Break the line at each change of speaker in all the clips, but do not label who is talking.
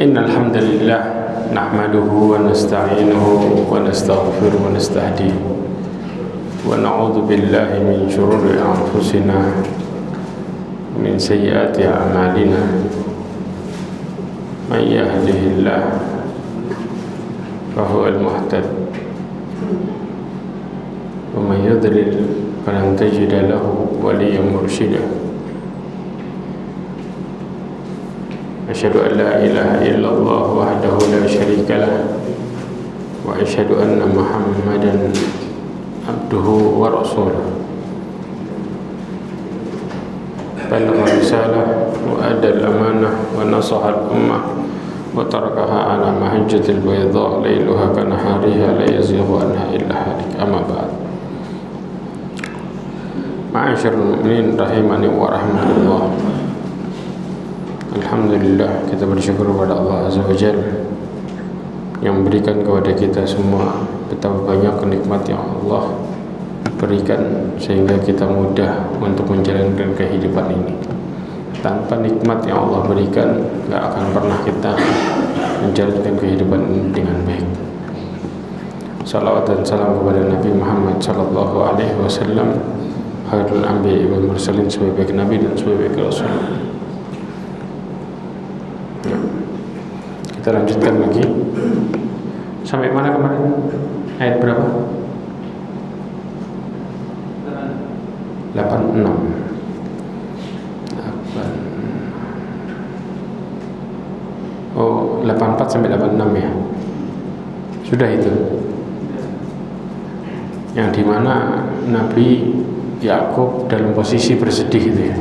إن الحمد لله نحمده ونستعينه ونستغفره ونستهديه ونعوذ بالله من شرور أنفسنا ومن سيئات أعمالنا من يهده الله فهو المهتد ومن يضلل فلن تجد له وليا مرشدا أشهد أن لا إله إلا الله وحده لا شريك له وأشهد أن محمدا عبده ورسوله بلغ الرسالة وأدى الأمانة ونصح الأمة وتركها على محجة البيضاء ليلها كنهارها لا يزيغ عنها إلا هالك. أما بعد، معاشر المؤمنين rahimani wa rahmatullah. Alhamdulillah, kita bersyukur kepada Allah Azza wa Jalla yang memberikan kepada kita semua betapa banyak kenikmat yang Allah berikan sehingga kita mudah untuk menjalankan kehidupan ini. Tanpa nikmat yang Allah berikan, tidak akan pernah kita menjalankan kehidupan ini dengan baik. Salawat dan salam kepada Nabi Muhammad sallallahu alaihi wasallam, khairul anbiya'i wal mursalin, sebaik nabi dan sebaik rasul. Kita lanjutkan lagi. Sampai mana kemarin? Ayat berapa? 86. Oh, 84 sampai 86 ya. Sudah itu. Yang dimana Nabi Yakub dalam posisi bersedih itu ya.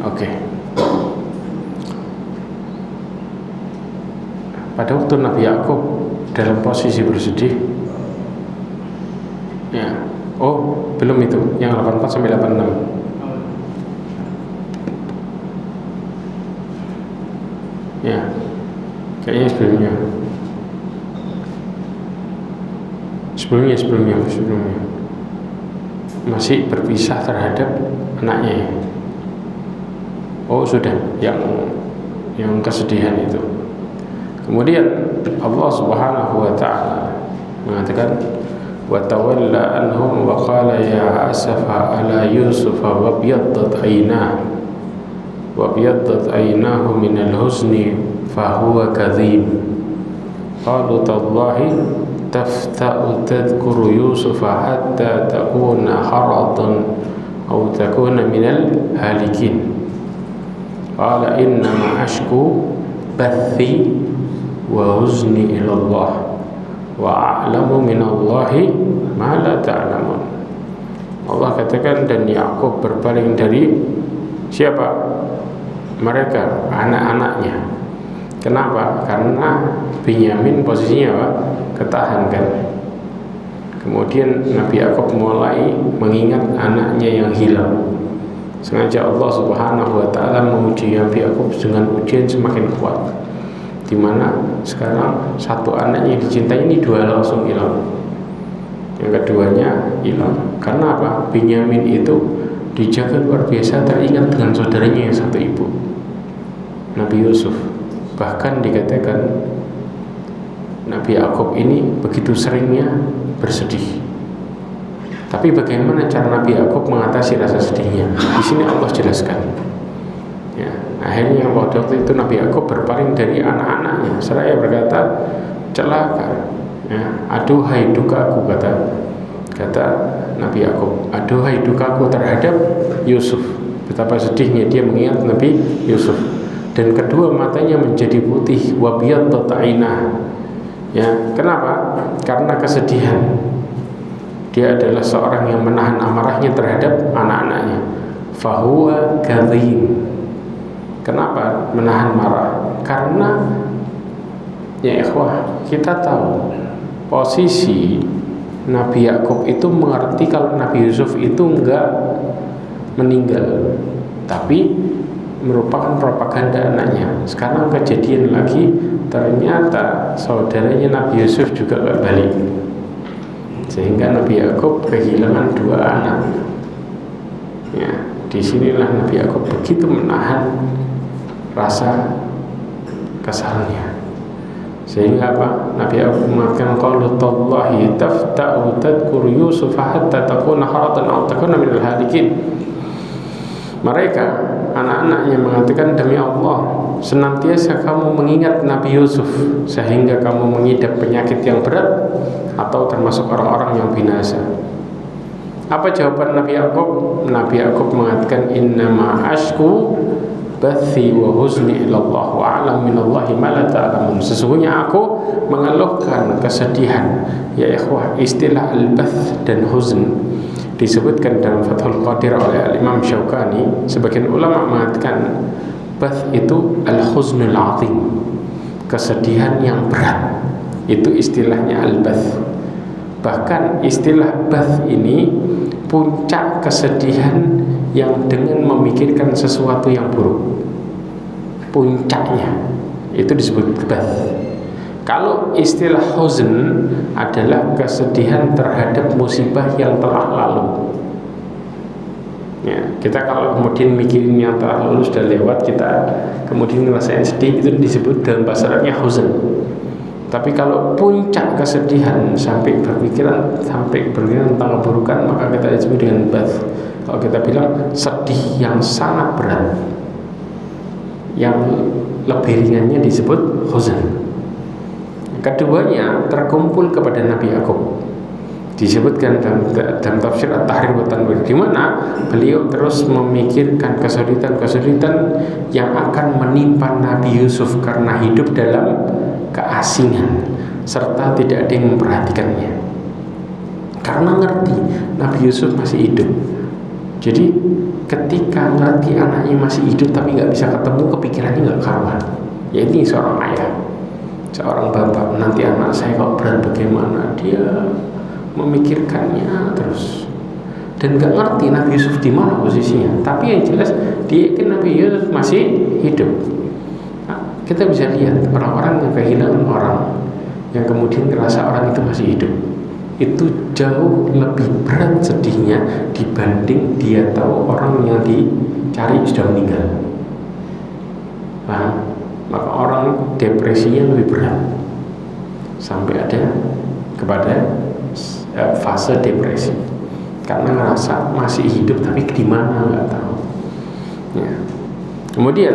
Oke. Pada waktu Nabi Yakub dalam posisi bersedih, ya. Oh, belum itu. Yang 84 sampai 86. Ya. Kayaknya sebelumnya. Masih berpisah terhadap anaknya. Oh, sudah. Yang kesedihan itu. Kemudian Allah Subhanahu wa taala mengatakan wa tawalla anhum wa qala ya asafa ala yusuf wa biyaddat aynahu min al-huzni fa huwa kadhib qalu tallahi tafta'u tadhkuru yusuf hatta takuna haradan aw takuna min al-halikin qala inna ma ashku bathi wa huzni ilallah wa a'lamu minallahi ma la ta'lamun. Allah katakan, dan Yakub berpaling dari siapa? Mereka, anak-anaknya. Kenapa? Karena Binyamin posisinya apa? Ketahan kan. Kemudian Nabi Yakub mulai mengingat anaknya yang hilang. Sengaja Allah Subhanahu wa taala menguji Nabi Yakub dengan ujian semakin kuat, di mana sekarang satu anaknya yang dicintai ini dua langsung hilang, yang keduanya hilang. Karena apa? Binyamin itu dijaga luar biasa, teringat dengan saudaranya yang satu ibu, Nabi Yusuf. Bahkan dikatakan Nabi Yakub ini begitu seringnya bersedih. Tapi bagaimana cara Nabi Yakub mengatasi rasa sedihnya? Di sini Allah jelaskan. Ya, akhirnya waktu itu Nabi Yakub berpaling dari anak-anaknya seraya berkata, celaka, ya, aduhai dukaku, kata Nabi Yakub, aduhai dukaku terhadap Yusuf. Betapa sedihnya dia mengingat Nabi Yusuf. Dan kedua matanya menjadi putih, wabiyaddat aynah. Ya, kenapa? Karena kesedihan. Dia adalah seorang yang menahan amarahnya terhadap anak-anaknya. Fahuwa kadhim. Kenapa menahan marah? Karena ya ikhwah, kita tahu posisi Nabi Yakub itu mengerti kalau Nabi Yusuf itu enggak meninggal, tapi merupakan propaganda anaknya. Sekarang kejadian lagi, ternyata saudaranya Nabi Yusuf juga enggak balik, sehingga Nabi Yakub kehilangan dua anak. Ya, disinilah Nabi Yakub begitu menahan rasa kesalnya. Sehingga apa? Nabi Yakub mengatakan qalu tallahi tafta'u tadhkuru Yusuf hatta takuna haratan aw takuna minal halikin. Mereka anak-anaknya mengatakan, demi Allah, senantiasa kamu mengingat Nabi Yusuf sehingga kamu mengidap penyakit yang berat atau termasuk orang-orang yang binasa. Apa jawaban Nabi Yakub? Nabi Yakub mengatakan, innama ashku bathi wa huzni ilallah wa a'lam minallahi ma la ta'lamun. Sesungguhnya aku mengeluhkan kesedihan. Ya ikhwah, istilah al-bath dan huzn disebutkan dalam Fathul Qadir oleh Imam Syaukani. Sebagian ulama mengatakan bath itu al-huznul azim, kesedihan yang berat. Itu istilahnya al-bath. Bahkan istilah bath ini puncak kesedihan yang dengan memikirkan sesuatu yang buruk. Puncaknya itu disebut bath. Kalau istilah huzn adalah kesedihan terhadap musibah yang telah lalu. Ya, kita kalau kemudian mikirin yang telah lalu sudah lewat, kita kemudian ngerasain sedih, itu disebut dalam bahasa Arabnya huzn. Tapi kalau puncak kesedihan sampai berpikiran tentang keburukan, maka kita disebut dengan bath. Kalau kita bilang sedih yang sangat berat, yang lebih ringannya disebut huzn. Keduanya terkumpul kepada Nabi Yakub. Disebutkan dalam tafsir At-Tahrir wa Tanwir, di mana beliau terus memikirkan kesulitan-kesulitan yang akan menimpa Nabi Yusuf karena hidup dalam keasingan serta tidak ada yang memperhatikannya. Karena ngerti Nabi Yusuf masih hidup, jadi ketika ngerti anaknya masih hidup tapi nggak bisa ketemu, kepikirannya nggak karuan. Ya ini seorang ayah, seorang bapak, nanti anak saya kalau berat bagaimana, dia memikirkannya terus dan nggak ngerti Nabi Yusuf di mana posisinya. Tapi yang jelas dia yakin Nabi Yusuf masih hidup. Nah, kita bisa lihat orang-orang yang kehilangan orang, yang kemudian ngerasa orang itu masih hidup, itu jauh lebih berat sedihnya dibanding dia tahu orang yang dicari sudah meninggal. Nah, maka orang depresinya lebih berat sampai ada kepada fase depresi karena ngerasa masih hidup tapi di mana nggak tahu. Ya. Kemudian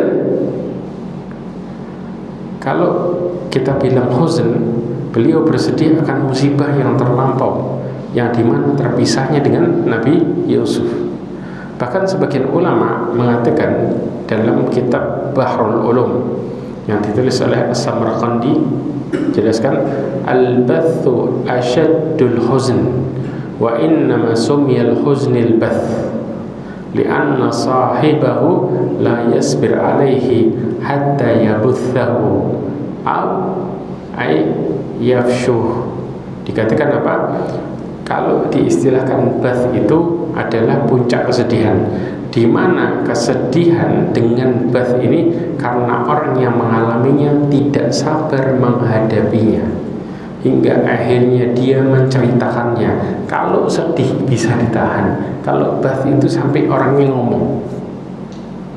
kalau kita bilang huzn, beliau bersedih akan musibah yang terlampau, yang dimana terpisahnya dengan Nabi Yusuf. Bahkan sebagian ulama mengatakan dalam kitab Bahrul Ulum yang ditulis oleh As-Samarqandi, jelaskan al-bathu asyaddul huzn wa innama sumiyal huznil bath li'anna sahibahu la yasbir alaihi hatta yabuthahu aw ay yafshuh. Dikatakan apa? Kalau diistilahkan bath itu adalah puncak kesedihan, di mana kesedihan dengan bath ini karena orang yang mengalaminya tidak sabar menghadapinya hingga akhirnya dia menceritakannya. Kalau sedih bisa ditahan, kalau bath itu sampai orangnya ngomong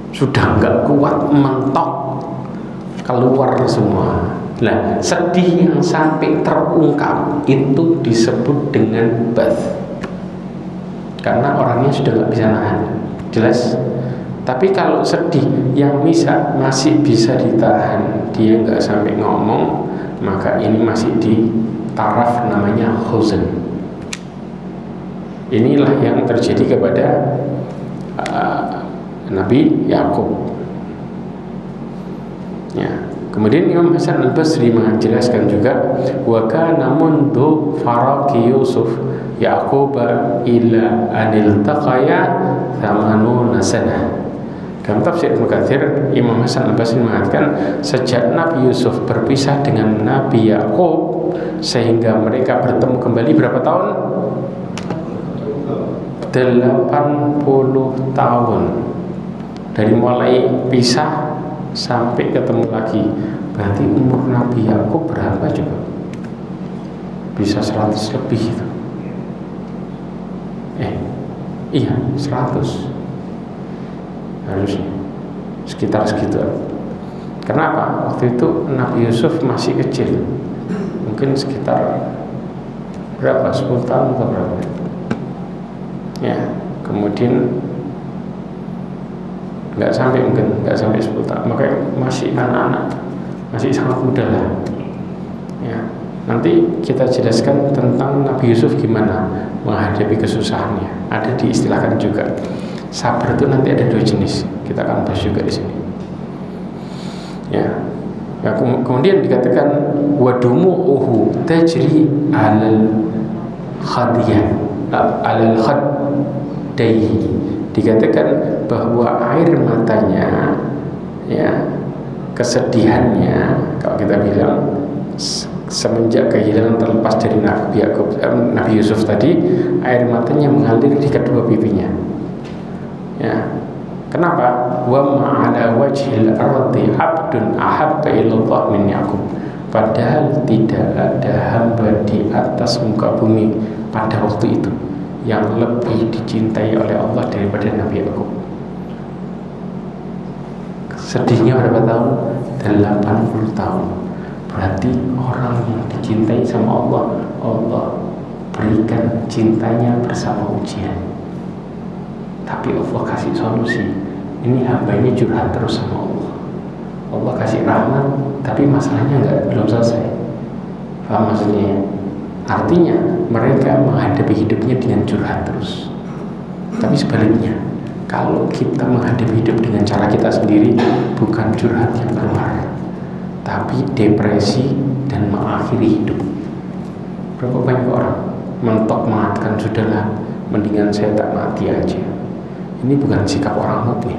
sudah nggak kuat, mentok, keluar semua. Nah, sedih yang sampai terungkap itu disebut dengan bath, karena orangnya sudah nggak bisa nahan. Jelas? Tapi kalau sedih yang masih bisa ditahan, dia nggak sampai ngomong, maka ini masih di taraf namanya huzn. Inilah yang terjadi kepada Nabi Yakub. Ya. Kemudian Imam Hasan Al-Basri menjelaskan juga, wa kana mundu faraqi Yusuf Yaqub ila anil taqaya 80 sanah. Dalam tafsir Ibnu Katsir, Imam Hasan Al-Basri mengatakan sejak Nabi Yusuf berpisah dengan Nabi Yakub sehingga mereka bertemu kembali berapa tahun? 80 tahun. Dari mulai pisah sampai ketemu lagi. Berarti umur Nabi Yakub berapa coba? Bisa 100 lebih itu. Iya 100 harusnya, sekitar segitu. Kenapa? Waktu itu Nabi Yusuf masih kecil, mungkin sekitar berapa? 10 tahun atau berapa? Ya, kemudian nggak sampai 10 tahun, makanya masih anak-anak, masih sangat muda lah. Ya, nanti kita jelaskan tentang Nabi Yusuf gimana menghadapi kesusahannya. Ada diistilahkan juga sabar itu nanti ada 2 jenis, kita akan bahas juga di sini. Ya, kemudian dikatakan wadumu'uhu tajri alal khadiyah alal khaddaihi, dikatakan bahwa air matanya, ya, kesedihannya, kalau kita bilang semenjak kehilangan terlepas dari Nabi Yusuf tadi, air matanya mengalir di kedua pipinya. Ya, kenapa? Wa ma'ala wajhil ardi abdun ahabba ilallah min Yaqub. Padahal tidak ada hamba di atas muka bumi pada waktu itu yang lebih dicintai oleh Allah daripada Nabi Yaqub. Sedihnya berapa tahun? 80 tahun. Berarti orang yang dicintai sama Allah, Allah berikan cintanya bersama ujian. Tapi Allah kasih solusi. Ini hambanya curhat terus sama Allah. Allah kasih rahmat, tapi masalahnya belum selesai. Paham maksudnya? Artinya mereka menghadapi hidupnya dengan curhat terus. Tapi sebaliknya, kalau kita menghadapi hidup dengan cara kita sendiri, bukan curhat yang keluar, tapi depresi dan mengakhiri hidup. Berapa banyak orang mentok mengatakan sudahlah, mendingan saya tak mati aja. Ini bukan sikap orang mukmin.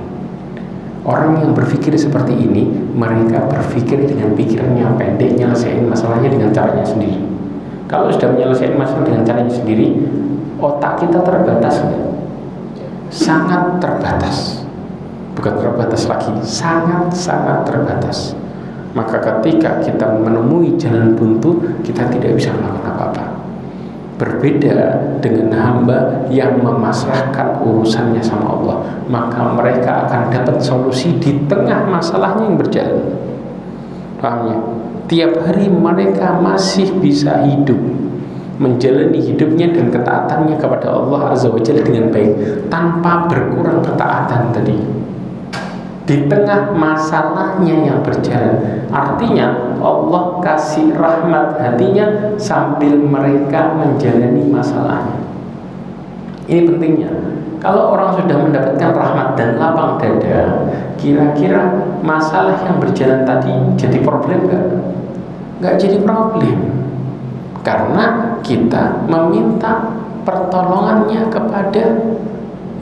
Orang yang berpikir seperti ini, mereka berpikir dengan pikiran yang pendek, nyelesain masalahnya dengan caranya sendiri. Kalau sudah menyelesaikan masalah dengan caranya sendiri, otak kita terbatas enggak? Sangat terbatas. Bukan terbatas lagi, sangat terbatas. Maka ketika kita menemui jalan buntu, kita tidak bisa melakukan apa-apa. Berbeda dengan hamba yang memasrahkan urusannya sama Allah, maka mereka akan dapat solusi di tengah masalahnya yang berjalan. Pahamnya? Tiap hari mereka masih bisa hidup, menjalani hidupnya dan ketaatannya kepada Allah Azza wa Jalla dengan baik, tanpa berkurang ketaatan tadi di tengah masalahnya yang berjalan. Artinya Allah kasih rahmat hatinya sambil mereka menjalani masalahnya. Ini pentingnya. Kalau orang sudah mendapatkan rahmat dan lapang dada, kira-kira masalah yang berjalan tadi jadi problem nggak? Nggak jadi problem, karena kita meminta pertolongannya kepada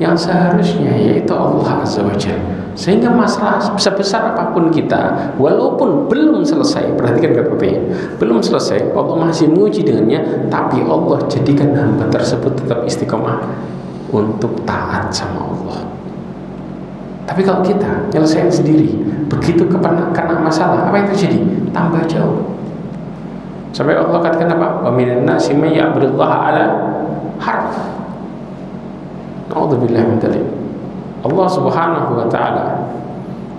yang seharusnya, yaitu Allah Azza wa Jalla. Sehingga masalah sebesar apapun kita, walaupun belum selesai, perhatikan kata-katanya, belum selesai, Allah masih menguji dengannya, tapi Allah jadikan hamba tersebut tetap istiqomah untuk taat sama Allah. Tapi kalau kita nyelesain sendiri, begitu kena masalah, apa yang terjadi? Tambah jauh. Sampai Allah katakan apa? Wa minan nasi may ya'budullaha ala harf. Na'udzubillahi min dzalik. Allah Subhanahu wa taala,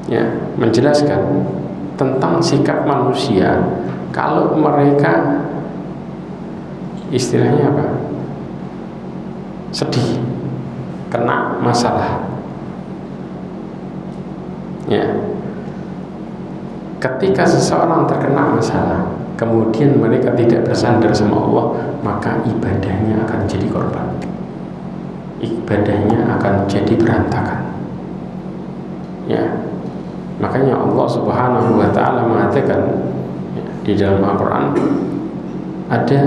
ya, menjelaskan tentang sikap manusia kalau mereka istilahnya apa? Sedih, kena masalah. Ya. Ketika seseorang terkena masalah, kemudian mereka tidak bersandar sama Allah, maka ibadahnya akan jadi korban. Ibadahnya akan jadi berantakan. Ya, makanya Allah Subhanahu wa taala mengatakan, ya, di dalam Al-Qur'an, ada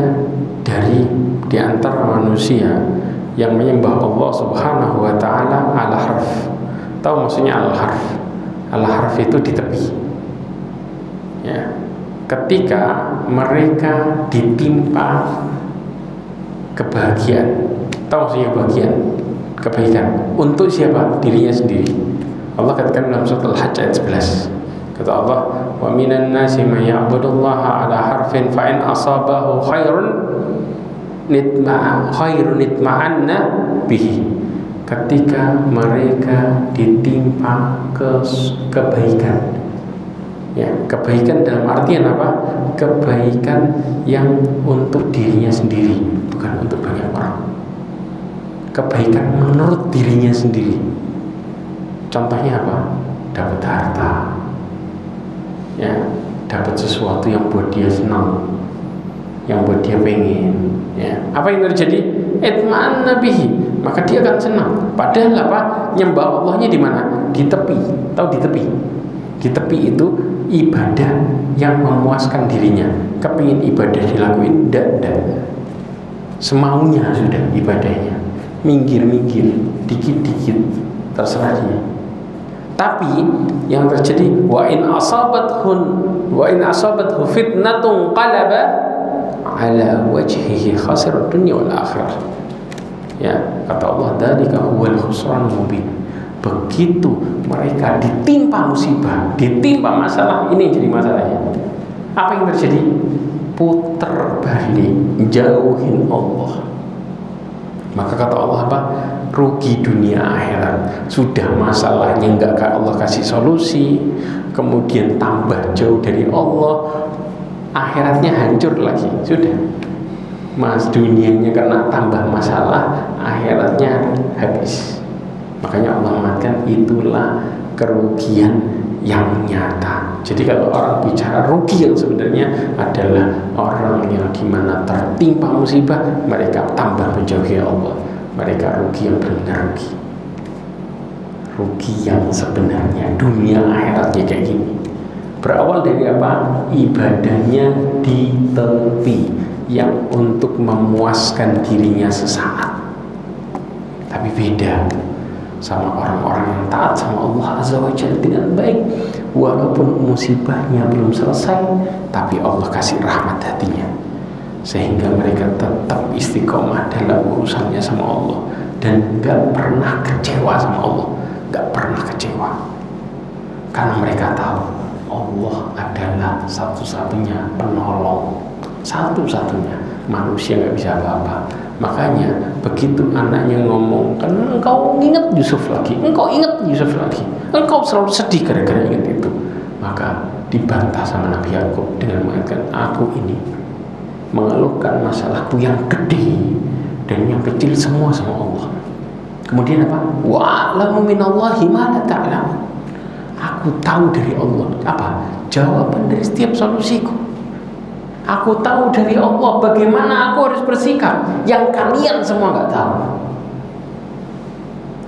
di antara manusia yang menyembah Allah Subhanahu wa taala ala harf. Tahu maksudnya ala harf? Ala harf itu di tepi. Ya. Ketika mereka ditimpa kebahagiaan, tahu maksudnya kebahagiaan? Kebaikan. Untuk siapa? Dirinya sendiri. Allah katakan dalam surat Al-Hajj ayat 11. Kata Allah, "Wa minan nasi may ya'budullaha 'ala harfin fa in asabahu khairun nitma'anna bihi." Ketika mereka ditimpa kebaikan, Ya, kebaikan dalam artian apa? Kebaikan yang untuk dirinya sendiri, bukan untuk banyak orang. Kebaikan menurut dirinya sendiri. Contohnya apa? Dapat harta, ya, dapat sesuatu yang buat dia senang, yang buat dia pengen. Ya, apa yang terjadi? Itma'anna bihi, maka dia akan senang. Padahal apa? Nyembah Allahnya di mana? Di tepi. Tahu di tepi? Di tepi itu ibadah yang memuaskan dirinya. Kepingin ibadah dilakuin, enggak. Semaunya sudah ibadahnya. Minggir-minggir, dikit-dikit, terserah dia. Tapi yang terjadi wa in asabathu fitnatun qalaba ala wajhihi khasir dunya wal akhirah. Ya, kata Allah, dzalika huwal khusranul mubin. Begitu mereka ditimpa musibah, ditimpa masalah, ini jadi masalahnya. Apa yang terjadi? Puter balik, jauhin Allah. Maka kata Allah apa? Rugi dunia akhirat. Sudah masalahnya enggak Allah kasih solusi, kemudian tambah jauh dari Allah, akhiratnya hancur lagi. Sudah, dunianya kena tambah masalah, akhiratnya habis. Makanya Allah mengatakan itulah kerugian yang nyata. Jadi kalau orang bicara rugi yang sebenarnya adalah orang yang dimana tertimpa musibah, mereka tambah menjauhi Allah. Mereka rugi yang benar rugi. Rugi yang sebenarnya dunia akhiratnya kayak gini. Berawal dari apa? Ibadahnya di tepi, yang untuk memuaskan dirinya sesaat. Tapi beda sama orang-orang yang taat sama Allah Azza wa Jalla dengan baik, walaupun musibahnya belum selesai, tapi Allah kasih rahmat hatinya, sehingga mereka tetap istiqomah dalam urusannya sama Allah dan gak pernah kecewa sama Allah, gak pernah kecewa, karena mereka tahu Allah adalah satu-satunya penolong, satu-satunya, manusia gak bisa apa-apa. Makanya begitu anaknya ngomong, kan engkau ingat Yusuf lagi, engkau ingat Yusuf lagi, engkau selalu sedih gara-gara ingat itu, maka dibantah sama Nabi Yakub dengan mengatakan, aku ini mengeluhkan masalahku yang gede dan yang kecil semua sama Allah. Kemudian apa? Wa'lamu minallahi ma la ta'lamun. Aku tahu dari Allah apa? Jawaban dari setiap solusiku. Aku tahu dari Allah bagaimana aku harus bersikap, yang kalian semua nggak tahu.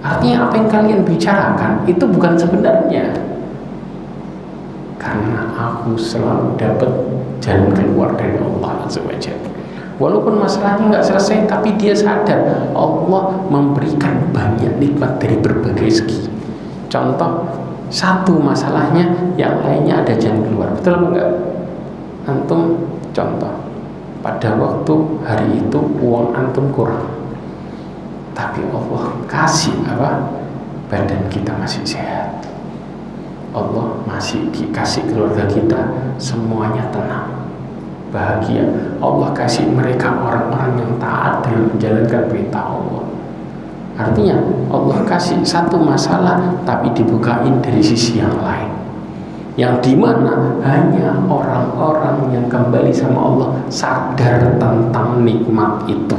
Artinya apa yang kalian bicarakan itu bukan sebenarnya, karena aku selalu dapat jalan keluar dari Allah Azza wa Jalla. Walaupun masalahnya nggak selesai, tapi dia sadar Allah memberikan banyak nikmat dari berbagai segi. Contoh, satu masalahnya, yang lainnya ada jalan keluar. Betul apa enggak? Antum contoh, pada waktu hari itu uang antum kurang, tapi Allah kasih apa? Badan kita masih sehat. Allah masih dikasih keluarga kita semuanya tenang, bahagia. Allah kasih mereka orang-orang yang taat dalam menjalankan perintah Allah. Artinya Allah kasih satu masalah tapi dibukain dari sisi yang lain, yang dimana hanya orang-orang yang kembali sama Allah sadar tentang nikmat itu.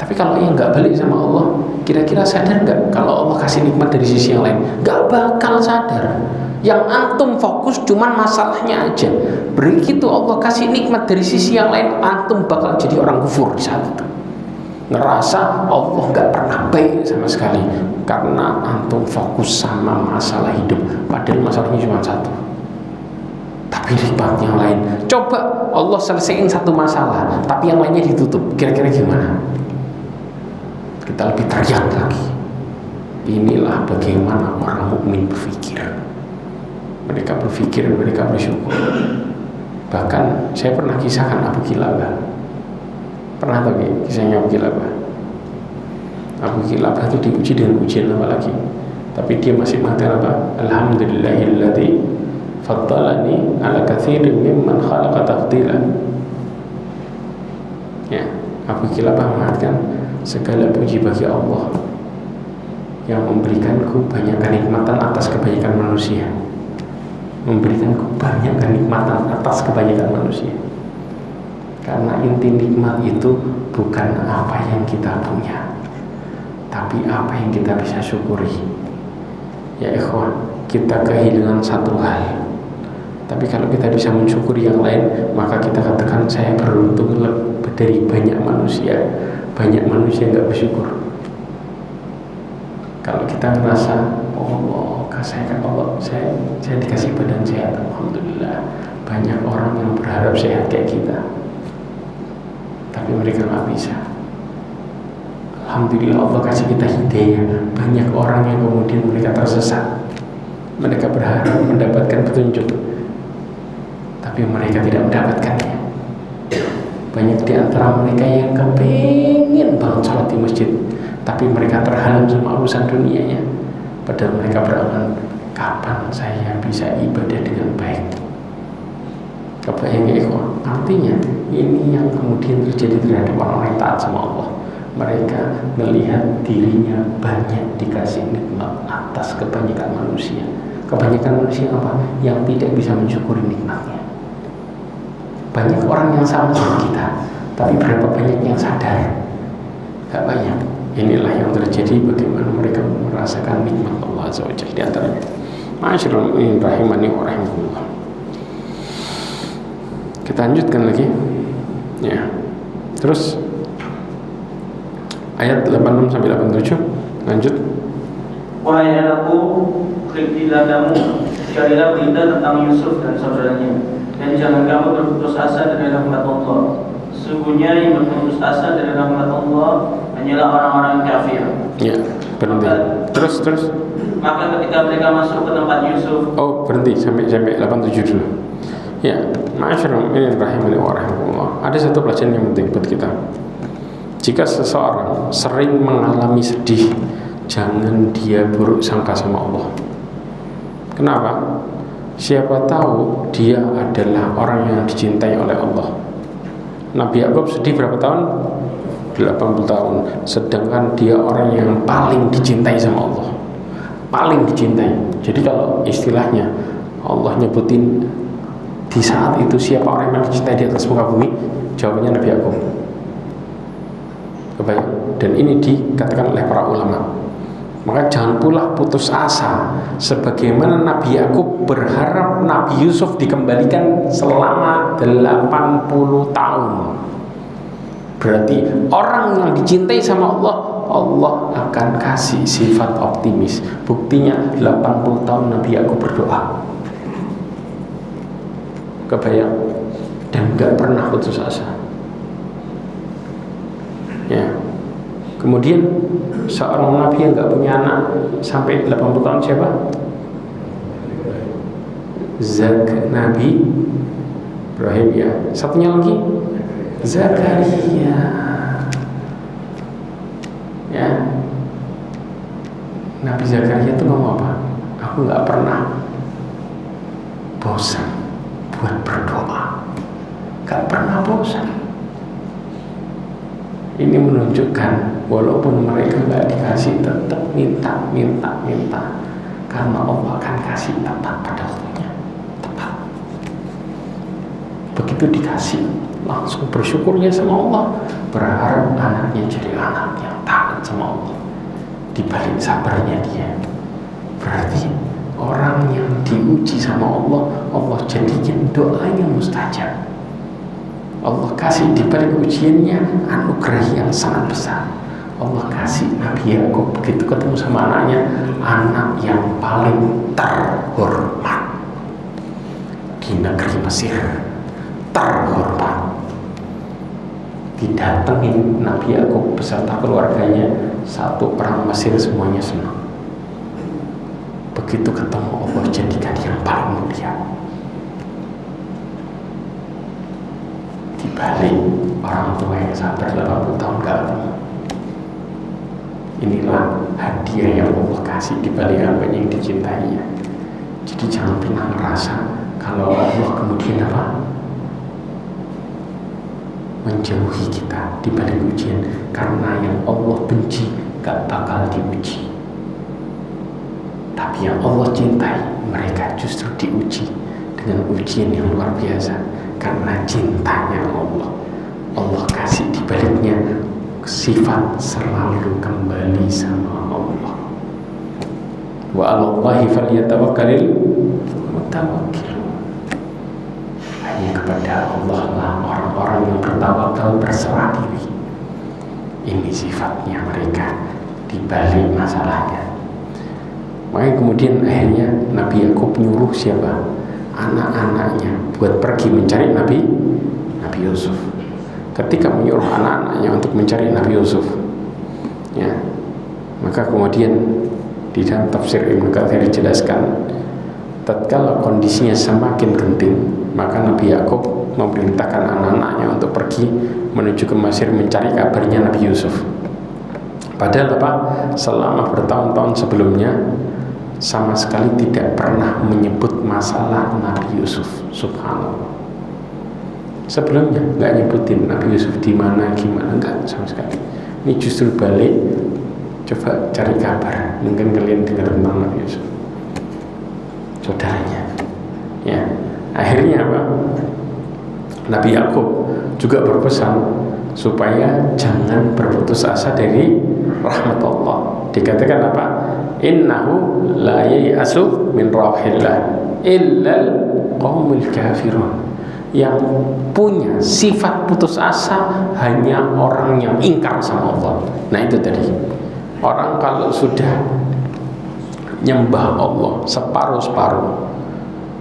Tapi kalau yang nggak balik sama Allah, kira-kira sadar nggak kalau Allah kasih nikmat dari sisi yang lain? Nggak bakal sadar. Yang antum fokus cuman masalahnya aja. Begitu Allah kasih nikmat dari sisi yang lain, antum bakal jadi orang kufur di saat itu, ngerasa Allah nggak pernah baik sama sekali, karena antum fokus sama masalah hidup, padahal masalahnya cuma satu, tapi nikmat yang lain. Coba Allah selesaiin satu masalah, tapi yang lainnya ditutup, kira-kira gimana? Kita lebih teriak lagi. Inilah bagaimana orang mukmin berpikir. Mereka berpikir, mereka bersyukur. Bahkan saya pernah kisahkan Abu Kilabah. Pernah tahu kisahnya Abu Kilabah? Abu Kilabah itu diuji dengan ujian apa lagi? Tapi dia masih mengatakan apa? Alhamdulillahilladzi faddalani ala katsirin mimman khalaqa tafdila. Ya, Abu Kilabah mengatakan, segala puji bagi Allah yang memberikanku banyak kenikmatan atas kebanyakan manusia. memberikan banyak kenikmatan atas kebanyakan manusia. Karena inti nikmat itu bukan apa yang kita punya, tapi apa yang kita bisa syukuri. Ya ikhwan, kita kehilangan satu hal, tapi kalau kita bisa mensyukuri yang lain, maka kita katakan saya beruntung lebih dari banyak manusia. Banyak manusia nggak bersyukur. Kalau kita merasa, oh Allah, saya dikasih badan sehat, alhamdulillah. Banyak orang yang berharap sehat kayak kita, tapi mereka nggak bisa. Alhamdulillah Allah kasih kita hidayah. Banyak orang yang kemudian mereka tersesat. Mereka berharap mendapatkan petunjuk, tapi mereka tidak mendapatkannya. Banyak di antara mereka yang kepingin banget sholat di masjid, tapi mereka terhalang sama urusan dunianya. Padahal mereka berangan, kapan saya bisa ibadah dengan baik? Kebayang ya ikhwan? Artinya ini yang kemudian terjadi terhadap orang-orang yang taat sama Allah. Mereka melihat dirinya banyak dikasih nikmat atas kebanyakan manusia. Kebanyakan manusia apa? Yang tidak bisa mensyukuri nikmatnya. Banyak orang yang sama kita, tapi berapa banyak yang sadar? Gak banyak. Inilah yang terjadi bagaimana mereka merasakan nikmat Allah Azza wa Jalla di antaranya. Ma'asyiral mu'minin rahimani wa rahimakumullah. Kita lanjutkan lagi. Ya. Terus ayat 86 sampai 87. Lanjut.
Wahai anakku, berikilah kamu, carilah berita tentang Yusuf dan saudaranya. Dan jangan kamu berputus asa dari rahmat Allah. Sesungguhnya yang berputus asa dari rahmat Allah hanyalah orang-orang kafir.
Ya, berhenti. Terus.
Maka ketika mereka masuk ke tempat Yusuf.
Oh, berhenti sampai 87 dulu. Ya, ma'asyiral mu'minin rahimani wa rahimakumullah. Ada satu pelajaran yang penting buat kita. Jika seseorang sering mengalami sedih, jangan dia buruk sangka sama Allah. Kenapa? Siapa tahu dia adalah orang yang dicintai oleh Allah. Nabi Yakub sedih berapa tahun? 80 tahun. Sedangkan dia orang yang paling dicintai sama Allah. Paling dicintai. Jadi kalau istilahnya Allah nyebutin di saat itu siapa orang yang dicintai di atas muka bumi, jawabannya Nabi Yakub. Kebayang? Dan ini dikatakan oleh para ulama. Maka jangan pula putus asa. Sebagaimana Nabi Yakub berharap Nabi Yusuf dikembalikan selama 80 tahun. Berarti orang yang dicintai sama Allah, Allah akan kasih sifat optimis. Buktinya 80 tahun Nabi Yakub berdoa. Kebayang? Dan gak pernah putus asa. Ya. Kemudian seorang nabi yang gak punya anak sampai 80 tahun siapa? Nabi Ibrahim ya. Satunya lagi Zakaria. Ya. Nabi Zakaria itu ngomong apa? Aku gak pernah bosan buat berdoa. Gak pernah bosan. Ini menunjukkan walaupun mereka nggak dikasih, tetap minta, karena Allah akan kasih tepat pada waktunya, tepat. Begitu dikasih, langsung bersyukurnya sama Allah, berharap anaknya jadi anak yang taat sama Allah. Dibalik sabarnya dia, berarti orang yang diuji sama Allah, Allah jadikan doanya mustajab. Allah kasih di balik ujiannya anugerah yang sangat besar. Allah kasih Nabi Yakub begitu ketemu sama anaknya, anak yang paling terhormat di negeri Mesir, terhormat. Didatengin Nabi Yakub beserta keluarganya, satu perang Mesir semuanya senang. Begitu ketemu Allah jadikan yang paling mulia. Dibalik orang tua yang sabar 80 tahun gak ketemu. Inilah hadiah yang Allah kasih dibalik apa yang dicintainya. Jadi jangan pernah merasa kalau Allah kemudian apa? Menjauhi kita dibalik ujian, karena yang Allah benci gak bakal diuji. Tapi yang Allah cintai, mereka justru diuji dengan ujian yang luar biasa. Karena cintanya Allah, Allah kasih di baliknya sifat selalu kembali sama Allah. Wa 'alallahi falyatawakkalul mutawakkilun. Hanya kepada Allah lah orang-orang yang bertawakal, berserah diri. Ini sifatnya mereka di balik masalahnya. Makanya kemudian akhirnya Nabi Yakub nyuruh siapa? Anak-anaknya buat pergi mencari Nabi Yusuf. Ketika menyuruh anak-anaknya untuk mencari Nabi Yusuf, ya, maka kemudian di dalam tafsir Ibnu Katsir dijelaskan, tatkala kondisinya semakin genting, maka Nabi Yakub memerintahkan anak-anaknya untuk pergi menuju ke Mesir mencari kabarnya Nabi Yusuf. Padahal apa? Selama bertahun-tahun sebelumnya sama sekali tidak pernah menyebut masalah Nabi Yusuf. Subhanallah. Sebelumnya nggak nyebutin Nabi Yusuf di mana, gimana, enggak sama sekali. Ini justru balik, coba cari kabar. Mungkin kalian dengar tentang Nabi Yusuf, saudaranya. Ya, akhirnya apa? Nabi Yakub juga berpesan supaya jangan berputus asa dari rahmat Allah. Dikatakan apa? Innahu la yai'asu min rauhillah illal qaumul kafirun. Yang punya sifat putus asa hanya orang yang ingkar sama Allah. Nah itu tadi, orang kalau sudah nyembah Allah separuh-separuh,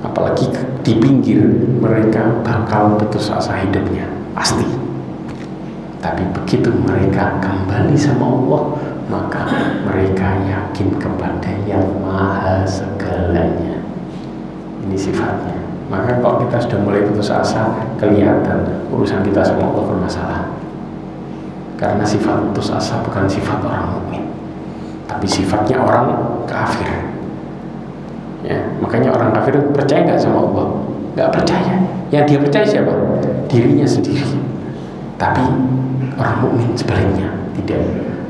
apalagi di pinggir, mereka bakal putus asa hidupnya pasti. Tapi begitu mereka kembali sama Allah, maka mereka yakin kepada yang maha segalanya. Ini sifatnya. Maka kalau kita sudah mulai putus asa, kelihatan urusan kita sama Allah bermasalah. Karena sifat putus asa bukan sifat orang mukmin, tapi sifatnya orang kafir. Ya, makanya orang kafir percaya nggak sama Allah? Nggak percaya. Yang dia percaya siapa? Dirinya sendiri. Tapi orang mukmin sebaliknya tidak.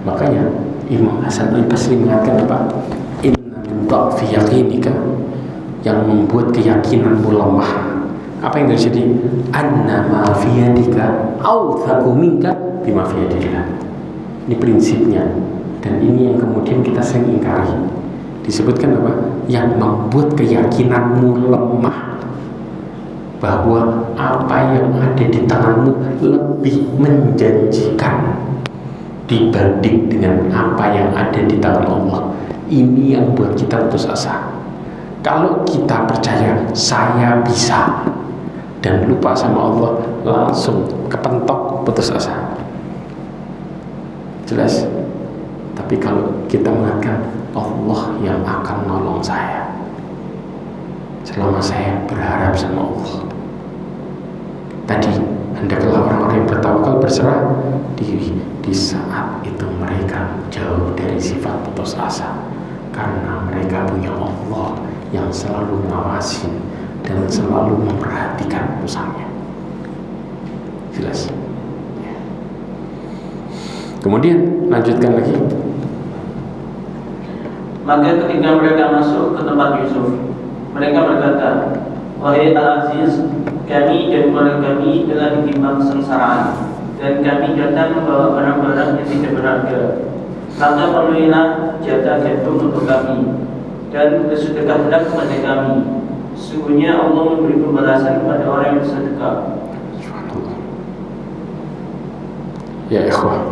Makanya Imam Hasan Al-Basri mengatakan apa? Inna min dha'fi yaqinika, yang membuat keyakinanmu lemah. Apa yang terjadi? Anna ma fi yadika awthaqu minka bima fi yadillah. Ini prinsipnya, dan ini yang kemudian kita sering ingkari. Disebutkan apa? Yang membuat keyakinanmu lemah, bahwa apa yang ada di tanganmu lebih menjanjikan dibanding dengan apa yang ada di tangan Allah. Ini yang buat kita putus asa. Kalau kita percaya saya bisa dan lupa sama Allah, langsung kepentok putus asa. Jelas? Tapi kalau kita mengatakan Allah yang akan nolong saya selama saya berharap sama Allah, tadi hendaklah orang-orang yang bertawakal berserah diri. Di saat itu mereka jauh dari sifat putus asa, karena mereka punya Allah yang selalu ngawasin dan selalu memperhatikan urusannya. Jelas? Kemudian lanjutkan lagi.
Maka ketika mereka masuk ke tempat Yusuf, mereka berkata, wahai Al-Aziz, kami dan keluarga kami telah ditimbang sengsaraan, dan kami datang membawa barang-barang yang tidak berharga. Maka penuhilah jatah gandum untuk kami, dan bersedekahlah kepada kami. Sesungguhnya Allah memberi pembalasan kepada orang yang bersedekah.
Ya ikhwah,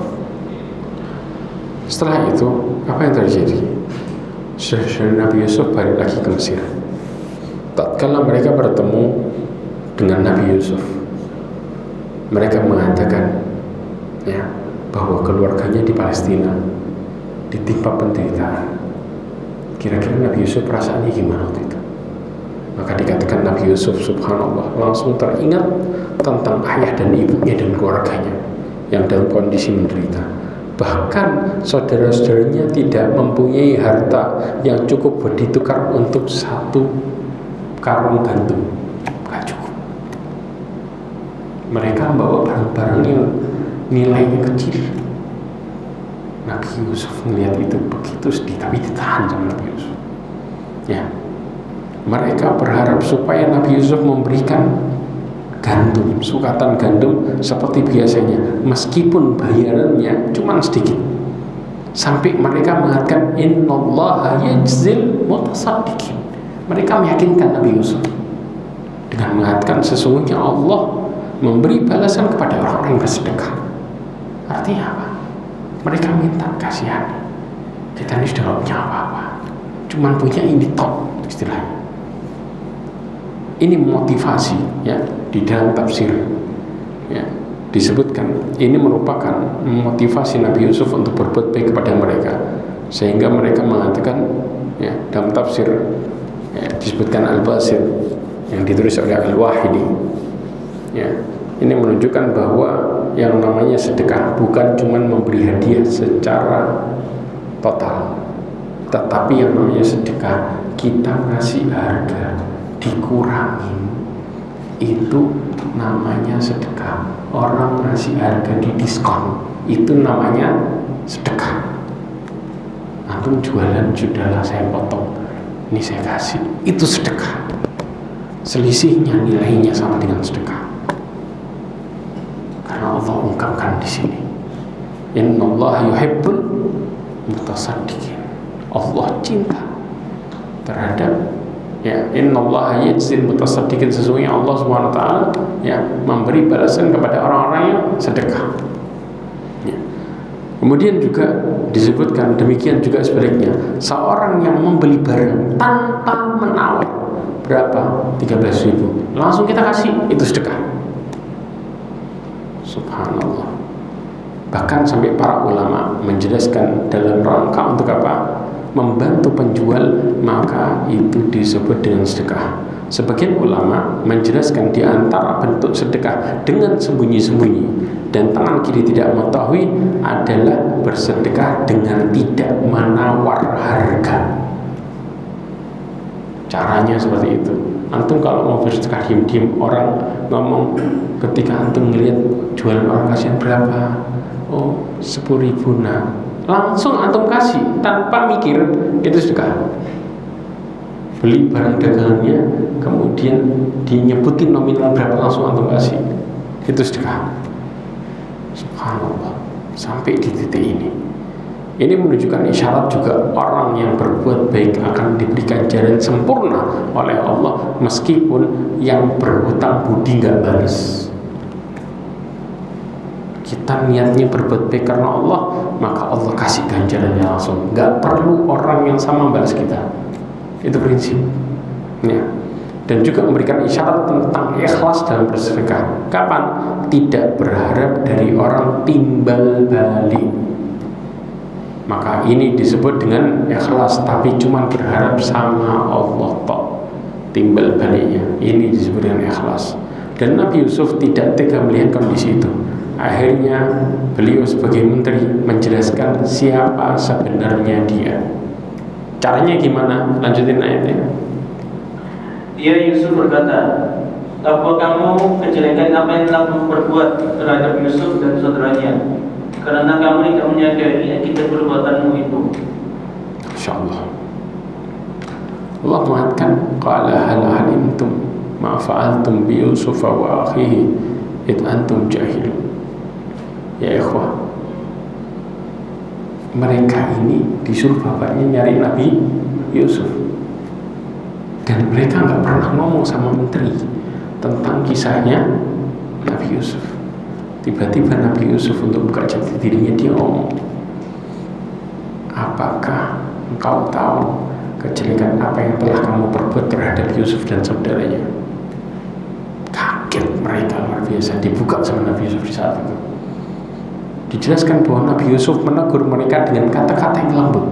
setelah itu apa yang terjadi? Nabi Yusuf balik lagi ke Mesir. Tatkala mereka bertemu dengan Nabi Yusuf, mereka mengatakan ya, bahwa keluarganya di Palestina ditimpa penderitaan. Kira-kira Nabi Yusuf perasaannya gimana waktu itu? Maka dikatakan Nabi Yusuf, subhanallah, langsung teringat tentang ayah dan ibunya dan keluarganya yang dalam kondisi menderita. Bahkan saudara-saudaranya tidak mempunyai harta yang cukup ditukar untuk satu karung gandum, gak cukup. Mereka membawa barang-barang yang nilainya kecil. Nabi Yusuf melihat itu begitu sedih, tapi ditahan sama Nabi Yusuf. Ya, mereka berharap supaya Nabi Yusuf memberikan gandum, sukatan gandum seperti biasanya, meskipun bayarannya cuma sedikit. Sampai mereka mengatakan innallaha yajzil mutasaddiqin. Mereka meyakinkan Nabi Yusuf dengan mengatakan sesungguhnya Allah memberi balasan kepada orang-orang yang bersedekah. Artinya apa? Mereka minta kasihan. Kita ini sudah tidak punya apa-apa, cuma punya ini top istilahnya. Ini motivasi ya di dalam tafsir ya, disebutkan ini merupakan motivasi Nabi Yusuf untuk berbuat baik kepada mereka, sehingga mereka mengatakan ya, dalam tafsir ya, disebutkan Al-Basir yang ditulis oleh Al-Wahidi ya, ini menunjukkan bahwa yang namanya sedekah bukan cuma memberi hadiah secara total, tetapi yang namanya sedekah kita ngasih harga dikurangin, itu namanya sedekah. Orang ngasih harga di diskon, itu namanya sedekah. Antum jualan, sudahlah saya potong, ini saya kasih, itu sedekah. Selisihnya nilainya sama dengan sedekah, karena Allah ungkapkan di sini innallaha yuhibbul mutasaddiqin. Allah cinta terhadap ya, innallaha yajzil mutasaddiqin, sesungguhnya Allah Subhanahu wa taala ya memberi balasan kepada orang-orang yang sedekah. Ya. Kemudian juga disebutkan demikian juga sebaliknya, seorang yang membeli barang tanpa menawar berapa? 13.000, langsung kita kasih, itu sedekah. Subhanallah. Bahkan sampai para ulama menjelaskan dalam rangka untuk apa? Membantu penjual, maka itu disebut dengan sedekah. Sebagian ulama menjelaskan di antara bentuk sedekah dengan sembunyi-sembunyi dan tangan kiri tidak mengetahui adalah bersedekah dengan tidak menawar harga. Caranya seperti itu. Antum kalau mau bersedekah diam-diam, orang ngomong, ketika antum melihat jualan orang kasihan berapa? Oh, 10.000. Nah, langsung antum kasih tanpa mikir, itu sedekah. Beli barang dagangannya, kemudian dinyebutin nominal berapa, langsung antum kasih, itu sedekah. Subhanallah. Sampai di titik ini menunjukkan isyarat juga orang yang berbuat baik akan diberikan jalan sempurna oleh Allah, meskipun yang berhutang budi nggak balas. Kita niatnya berbuat baik karena Allah, maka Allah kasih ganjarannya langsung, nggak perlu orang yang sama balas kita. Itu prinsip ya. Dan juga memberikan isyarat tentang ikhlas dalam bersedekah. Kapan? Tidak berharap dari orang timbal balik, maka ini disebut dengan ikhlas, tapi cuma berharap sama Allah tok, timbal baliknya, ini disebut dengan ikhlas. Dan Nabi Yusuf tidak tega melihat kondisi itu. Akhirnya beliau sebagai menteri menjelaskan siapa sebenarnya dia. Caranya gimana? Lanjutin ayatnya.
Dia Yusuf berkata, "Apa kamu kejelekan apa yang telah kamu perbuat terhadap Yusuf dan saudaranya? Karena kamu tidak menyadari akibat perbuatanmu itu."
Insyaallah. Allah mengatakan, "Qala hal alimtum ma fa'altum bi Yusuf wa akhihi id antum jahilun." Ya ikhwah, mereka ini disuruh bapaknya nyari Nabi Yusuf, dan mereka nggak pernah ngomong sama menteri tentang kisahnya Nabi Yusuf. Tiba-tiba Nabi Yusuf untuk buka jati dirinya, dia ngomong, "Apakah engkau tahu kejelekan apa yang telah kamu perbuat terhadap Yusuf dan saudaranya?" Kaget mereka luar biasa, dibuka sama Nabi Yusuf di saat itu. Dijelaskan bahwa Nabi Yusuf menegur mereka dengan kata-kata yang lembut,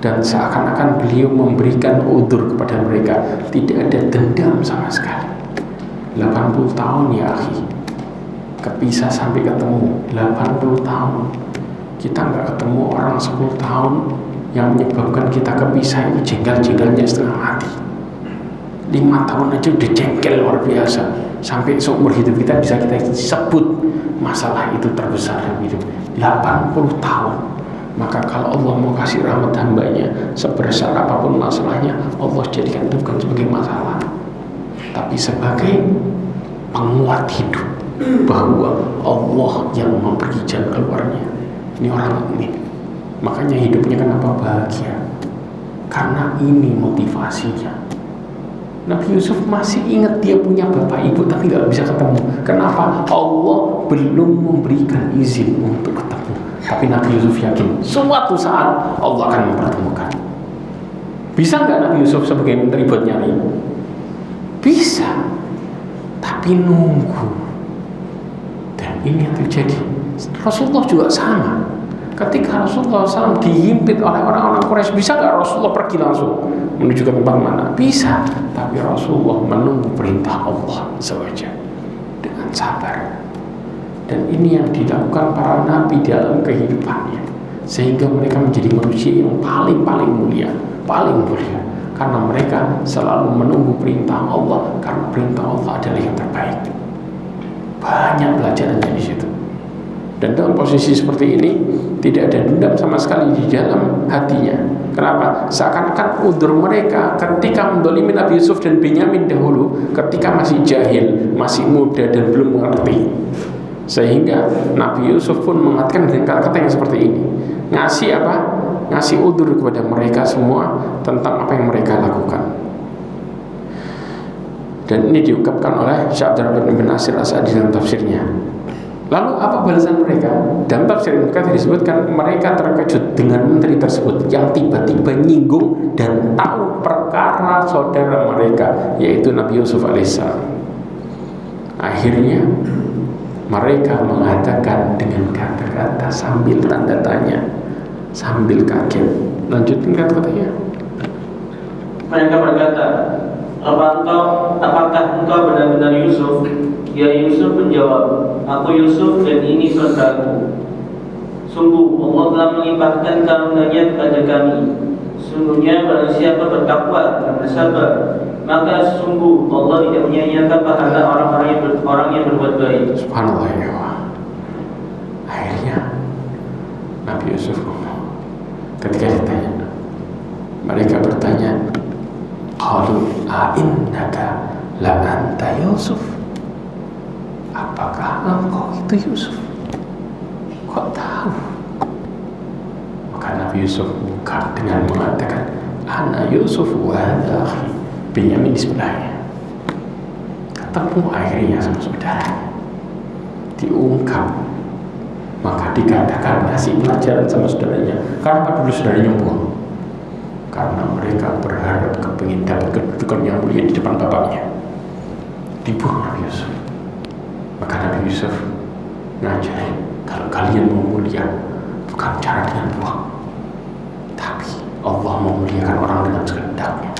dan seakan-akan beliau memberikan udzur kepada mereka, tidak ada dendam sama sekali. 80 tahun ya akhi, kepisah sampai ketemu 80 tahun. Kita nggak ketemu orang 10 tahun, yang menyebabkan kita kepisah itu jengkel-jengkelnya setengah mati. 5 tahun aja udah jengkel luar biasa, sampai seumur hidup kita bisa kita sebut masalah itu terbesar dalam hidup. 80 tahun Maka kalau Allah mau kasih rahmat hambanya, sebesar apapun masalahnya, Allah jadikan itu bukan sebagai masalah, tapi sebagai penguat hidup, bahwa Allah yang memberi jalan keluarnya. Ini orang mukmin. Makanya hidupnya kenapa bahagia? Karena ini motivasinya. Nabi Yusuf masih ingat dia punya bapak ibu tapi gak bisa ketemu. Kenapa? Allah belum memberikan izin untuk ketemu. Tapi Nabi Yusuf yakin suatu saat Allah akan mempertemukan. Bisa gak Nabi Yusuf sebagai menteri buat nyari? Bisa. Tapi nunggu. Dan ini yang terjadi. Rasulullah juga sama. Ketika Rasulullah SAW dihimpit oleh orang-orang Quraisy, bisa nggak Rasulullah pergi langsung menuju ke tempat mana? Bisa, tapi Rasulullah menunggu perintah Allah SWT dengan sabar. Dan ini yang dilakukan para nabi dalam kehidupannya, sehingga mereka menjadi manusia yang paling mulia, karena mereka selalu menunggu perintah Allah, karena perintah Allah adalah yang terbaik. Banyak pelajarannya di situ. Dan dalam posisi seperti ini tidak ada dendam sama sekali di dalam hatinya. Kenapa? Seakan-akan udzur mereka ketika mendolimi Nabi Yusuf dan Binyamin dahulu, ketika masih jahil, masih muda dan belum mengerti. Sehingga Nabi Yusuf pun mengatakan dengan kata-kata yang seperti ini. Ngasih apa? Ngasih udzur kepada mereka semua tentang apa yang mereka lakukan. Dan ini diungkapkan oleh Syekh Abdurrahman bin Nasir As-Sa'di dalam tafsirnya. Lalu apa balasan mereka? Dalam tafsir mereka disebutkan mereka terkejut dengan menteri tersebut yang tiba-tiba nyinggung dan tahu perkara saudara mereka, yaitu Nabi Yusuf alaihissalam. Akhirnya mereka mengatakan dengan kata-kata sambil tanda tanya, sambil kaget. Lanjutin kata-katanya.
Mereka berkata, apakah engkau benar-benar Yusuf? Ya Yusuf menjawab, aku Yusuf dan ini saudaraku. Sungguh Allah telah melimpahkan karunia-Nya kepada kami. Sungguhnya barang siapa bertakwa dan bersabar, maka sungguh Allah tidak menyia-nyiakan pahala orang yang berbuat baik.
Subhanallah ya Allah. Akhirnya Nabi Yusuf ketika ditanya, mereka bertanya, qalu a'innaka la anta Yusuf? Apakah engkau itu Yusuf? Kok tahu? Maka Nabi Yusuf buka dengan mengatakan, ana Yusuf wa hadha akhi, Binyamin di sebelahnya. Ketemu akhirnya sama saudara, diungkap. Maka dikatakan kasih pelajaran sama saudaranya. Kenapa dulu saudaranya buang? Karena mereka berharap kepingin dapat kedudukan yang mulia di depan bapaknya. Dibuang Nabi Yusuf. Maka Nabi Yusuf ngajarin, kalau kalian mau mulia, bukan cara dengan buang, tapi Allah memuliakan orang dengan kehendaknya.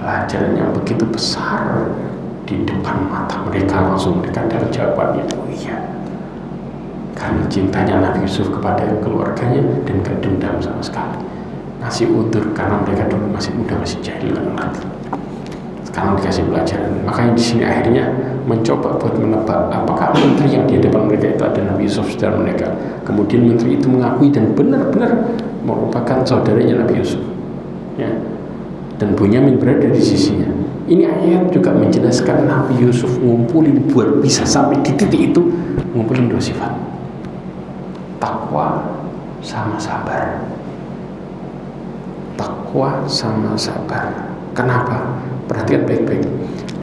Pelajaran yang begitu besar di depan mata mereka, langsung mereka dapat jawabannya. Oh iya, karena cintanya Nabi Yusuf kepada keluarganya dan gak dendam sama sekali. Ngasih udzur karena mereka dulu masih muda, masih jahil, gak ngerti. Sekarang dikasih pelajaran. Makanya di sini akhirnya mencoba buat menebak apakah menteri yang di depan mereka itu ada Nabi Yusuf saudara mereka. Kemudian menteri itu mengakui dan benar-benar merupakan saudaranya Nabi Yusuf, ya. Dan Binyamin berada di sisinya. Ini ayat juga menjelaskan Nabi Yusuf ngumpulin buat bisa sampai di titik itu, ngumpulin dua sifat, takwa sama sabar. Takwa sama sabar. Kenapa? Perhatikan baik-baik.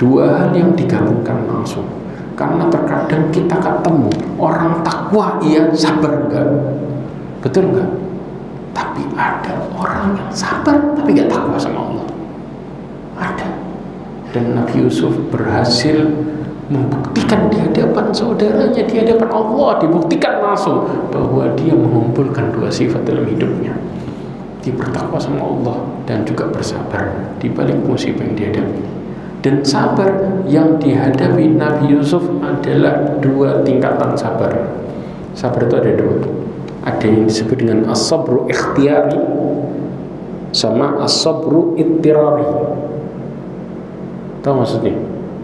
Dua hal yang digabungkan langsung. Karena terkadang kita ketemu orang takwa, iya, sabar enggak. Betul enggak? Tapi ada orang yang sabar tapi enggak takwa sama Allah. Ada. Dan Nabi Yusuf berhasil membuktikan di hadapan saudaranya, di hadapan Allah, dibuktikan langsung bahwa dia mengumpulkan dua sifat dalam hidupnya. Dia bertakwa sama Allah dan juga bersabar di balik musibah yang dihadapi. Dan sabar yang dihadapi Nabi Yusuf adalah dua tingkatan sabar. Sabar itu ada dua. Ada yang disebut dengan as-sabru ikhtiyari sama as-sabru ittirari. Tahu maksudnya?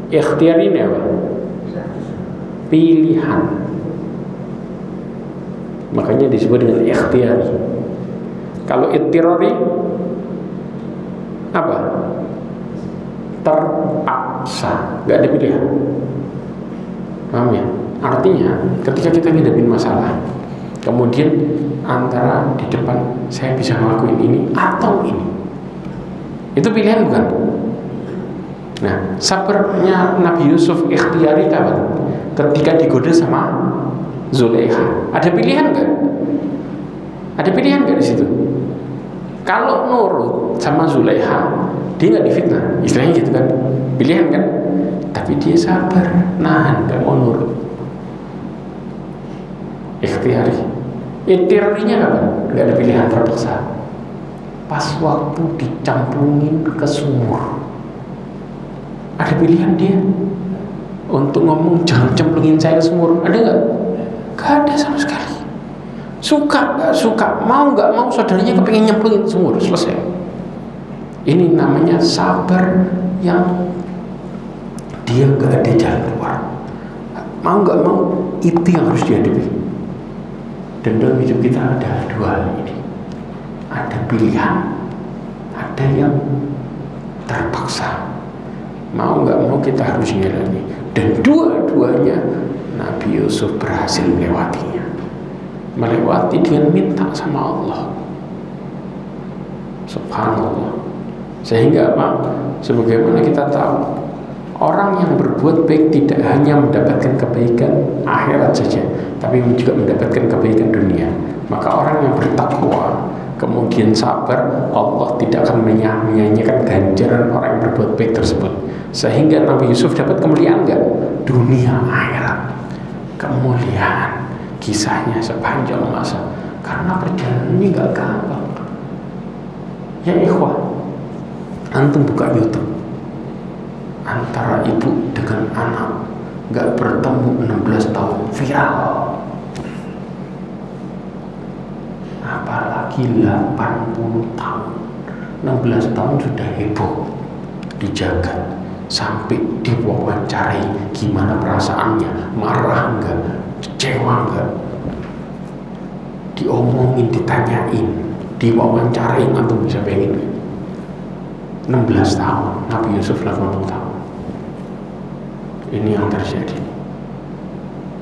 Ikhtiyari ini apa? Pilihan. Makanya disebut dengan ikhtiyari. Kalau ittirari apa? Terpaksa, nggak ada pilihan. Paham ya? Artinya ketika kita ngadepin masalah, kemudian antara di depan saya bisa ngelakuin ini atau ini, itu pilihan bukan? Nah, sabarnya Nabi Yusuf ikhtiyari kapan? Ketika digoda sama Zulaikha. Ada pilihan nggak? Ada pilihan nggak di situ? Kalau nurut sama Zulaikha, dia nggak difitnah, istilahnya gitu kan? Pilihan kan? Tapi dia sabar, nahan, nggak mau nurut. Ikhtiyari. Ikhtiyarinya kapan? Nggak ada pilihan, terpaksa. Pas waktu dicemplungin ke sumur, ada pilihan dia untuk ngomong jangan cemplungin saya ke sumur, ada nggak? Nggak ada sama sekali. Suka nggak suka, mau nggak mau, saudaranya kepengen nyemplungin ke sumur, selesai. Ini namanya sabar yang dia nggak ada jalan keluar. Mau nggak mau, itu yang harus dihadapi. Dan dalam hidup kita ada dua hal ini. Ada pilihan, ada yang terpaksa. Mau nggak mau kita harus jalani. Dan dua-duanya Nabi Yusuf berhasil melewatinya. Melewati dengan minta sama Allah. Subhanallah. Sehingga apa? Sebagaimana kita tahu, orang yang berbuat baik tidak hanya mendapatkan kebaikan akhirat saja, tapi juga mendapatkan kebaikan dunia. Maka orang yang bertakwa kemudian sabar, Allah tidak akan menyanyiakan ganjaran orang yang berbuat baik tersebut. Sehingga Nabi Yusuf dapat kemuliaan enggak? Dunia akhirat. Kemuliaan kisahnya sepanjang masa. Karena perjalanannya enggak gampang. Ya ikhwah, antum buka YouTube, antara ibu dengan anak enggak bertemu 16 tahun, viral. Apalagi 80 tahun, 16 tahun sudah heboh dijaga. Sampai diwawancarai gimana perasaannya, marah enggak, kecewa enggak, diomongin, ditanyain, diwawancarain, antum bisa pengen 16 tahun, Nabi Yusuf 80 tahun. Ini yang terjadi.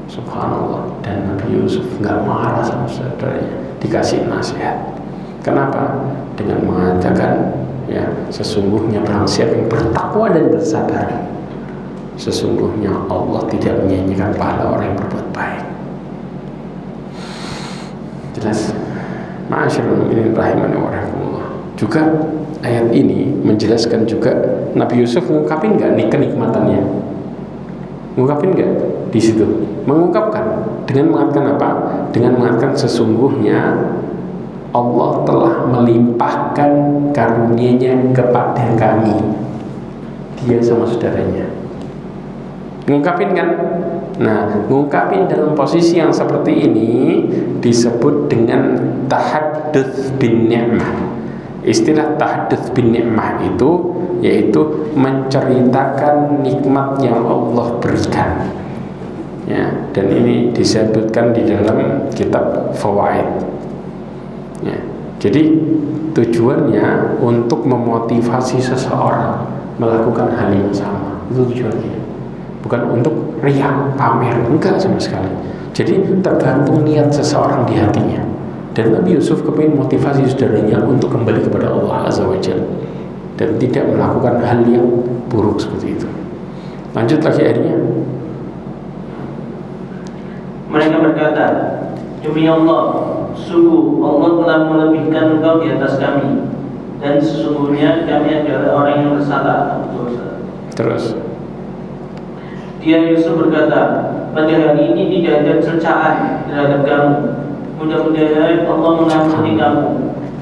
Subhanallah. Dan Nabi Yusuf enggak marah sama saudaranya, dikasih nasihat. Kenapa? Dengan mengatakan, ya, sesungguhnya barang siapa yang bertakwa dan bersabar, sesungguhnya Allah tidak menyanyikan pahala orang yang berbuat baik. Jelas? Ma'asyiral mu'minin rahimani wa rahimakumullah. Juga ayat ini menjelaskan juga Nabi Yusuf mengungkapin nggak nih kenikmatannya? Mengungkapin nggak di situ? Mengungkapkan dengan mengatakan apa? Dengan mengatakan sesungguhnya Allah telah melimpahkan karunia-Nya kepada kami, dia sama saudaranya. Ngungkapin kan? Nah, ngungkapin dalam posisi yang seperti ini disebut dengan tahadduts bin ni'mah. Istilah tahadduts bin ni'mah itu yaitu menceritakan nikmat yang Allah berikan. Ya, dan ini disebutkan di dalam kitab Fawaid. Ya, jadi tujuannya untuk memotivasi seseorang melakukan hal yang sama. Itu tujuannya. Bukan untuk riak, pamer, enggak sama sekali. Jadi tergantung niat seseorang di hatinya. Dan Nabi Yusuf kepingin motivasi saudaranya untuk kembali kepada Allah Azza wa Jalla dan tidak melakukan hal yang buruk seperti itu. Lanjut lagi ayatnya.
Mereka berkata, demi Allah, sungguh Allah telah melebihkan engkau di atas kami, dan sesungguhnya kami adalah orang yang bersalah.
Terus
dia Yusuf berkata, pada hari ini tidak ada cercaan terhadap kamu. Mudah-mudahan Allah mengampuni kamu,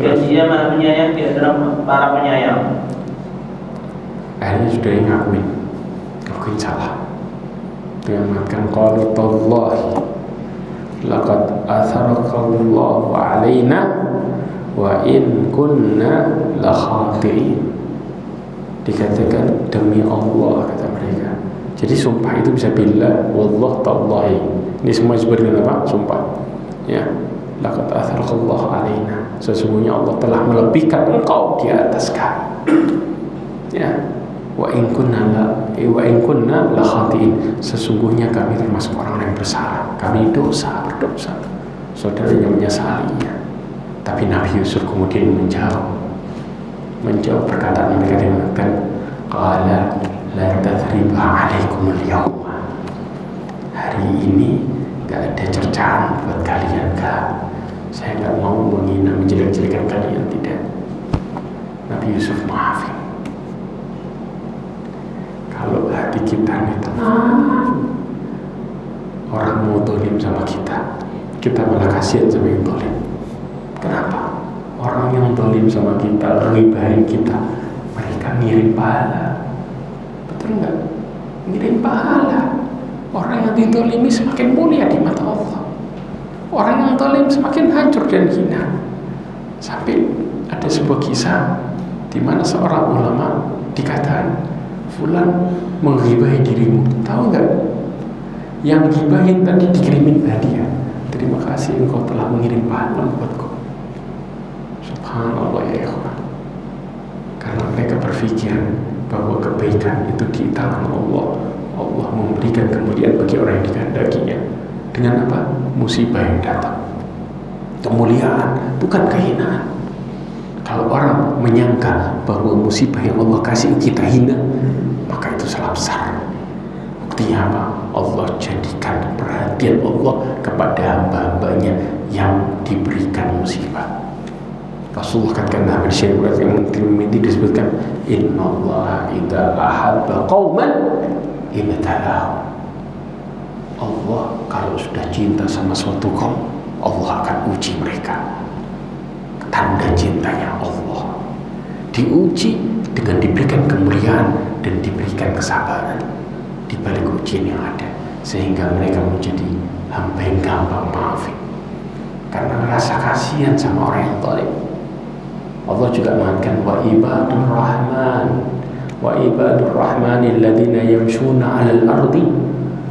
dan Dia Maha Penyayang di antara para penyayang.
akhirnya sudah ngakuin salah dengan mengatakan qalu tallahi laqad atharakallahu alaina wa in kunna la khati'in. Dikatakan demi Allah, kata mereka. Jadi sumpah itu bisa billah, wallah tallahi. Ini semua disebut dengan apa? Sumpah. Ya. laqad atharallahu alaina, sesungguhnya Allah telah melebihkan engkau di atas kami. Ya, wa in kunna la khatiin, sesungguhnya kami termasuk orang yang bersalah, kami berdosa. Saudaranya menyesalinya. Tapi Nabi Yusuf kemudian menjawab perkataan mereka dengan mengatakan, qala la tathriba 'alaikumul yawma, hari ini gak ada cercaan buat kalian, kak. Saya gak mau menghina, menjelek-jelekan kalian, tidak. Nabi Yusuf maafin. Kalau hati kita ini tenang, orang mau dolim sama kita malah kasihan sama yang dolim. Kenapa? Orang yang dolim sama kita, ribahin kita, mereka ngirim pahala. Betul nggak? Ngirim pahala. Orang yang didolimi semakin mulia di mata Allah. Orang yang dolim semakin hancur dan hina. Sampai ada sebuah kisah di mana seorang ulama dikatakan, fulan menghibahi dirimu. Tahu nggak? Yang gibahin tadi dikirimin hadiah. Terima kasih engkau telah mengirim pahala buatku. Subhanallah ya ikhwan. Karena mereka berpikir bahwa kebaikan itu di tangan Allah. Allah memberikan kemuliaan bagi orang yang dikehendakinya. Dengan apa? Musibah yang datang. Kemuliaan, bukan kehinaan. Kalau orang menyangka bahwa musibah yang Allah kasih kita hina, maka itu salah besar. Buktinya apa? Allah jadikan perhatian Allah kepada hamba-hambanya yang diberikan musibah. Rasulullah katakan dalam hadis yang Tirmidzi disebutkan, innallaha idza ahabba qauman ibtalahum. Allah kalau sudah cinta sama suatu kaum, Allah akan uji mereka. Tanda cintanya Allah, diuji dengan diberikan kemuliaan dan diberikan kesabaran di balik ujian yang ada, sehingga mereka menjadi hamba yang gampang maafin karena rasa kasihan sama orang yang zalim. Allah juga mengatakan wa ibadur rahmanil ladzina yamshuna 'alal ardi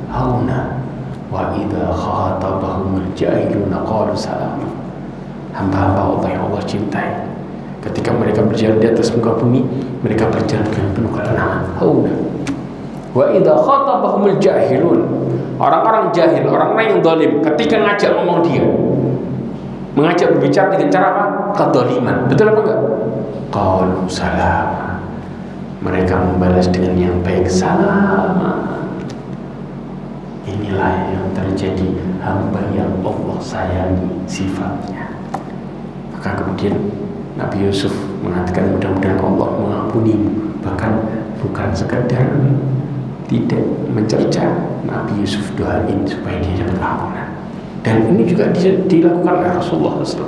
hauna wa idza khatabahumul jahiluna qalu salama. Hamba-hamba Allah yang Allah cintai, ketika mereka berjalan di atas muka bumi, mereka berjalan dengan penuh ketenangan. Hauna. Wa idza khatabahumul jahilun, orang-orang jahil, orang-orang yang zalim, ketika ngajak ngomong dia, mengajak berbicara dengan cara apa? Kedzaliman. Betul apa enggak? Qalu salama. Mereka membalas dengan yang baik, salama. Inilah yang terjadi hamba yang Allah sayangi sifatnya. Maka kemudian Nabi Yusuf mengatakan, mudah-mudahan Allah mengampunimu. Bahkan bukan sekadar tidak mencerca, Nabi Yusuf doain supaya dia dapat ampunan. Dan ini juga dilakukan oleh Rasulullah SAW.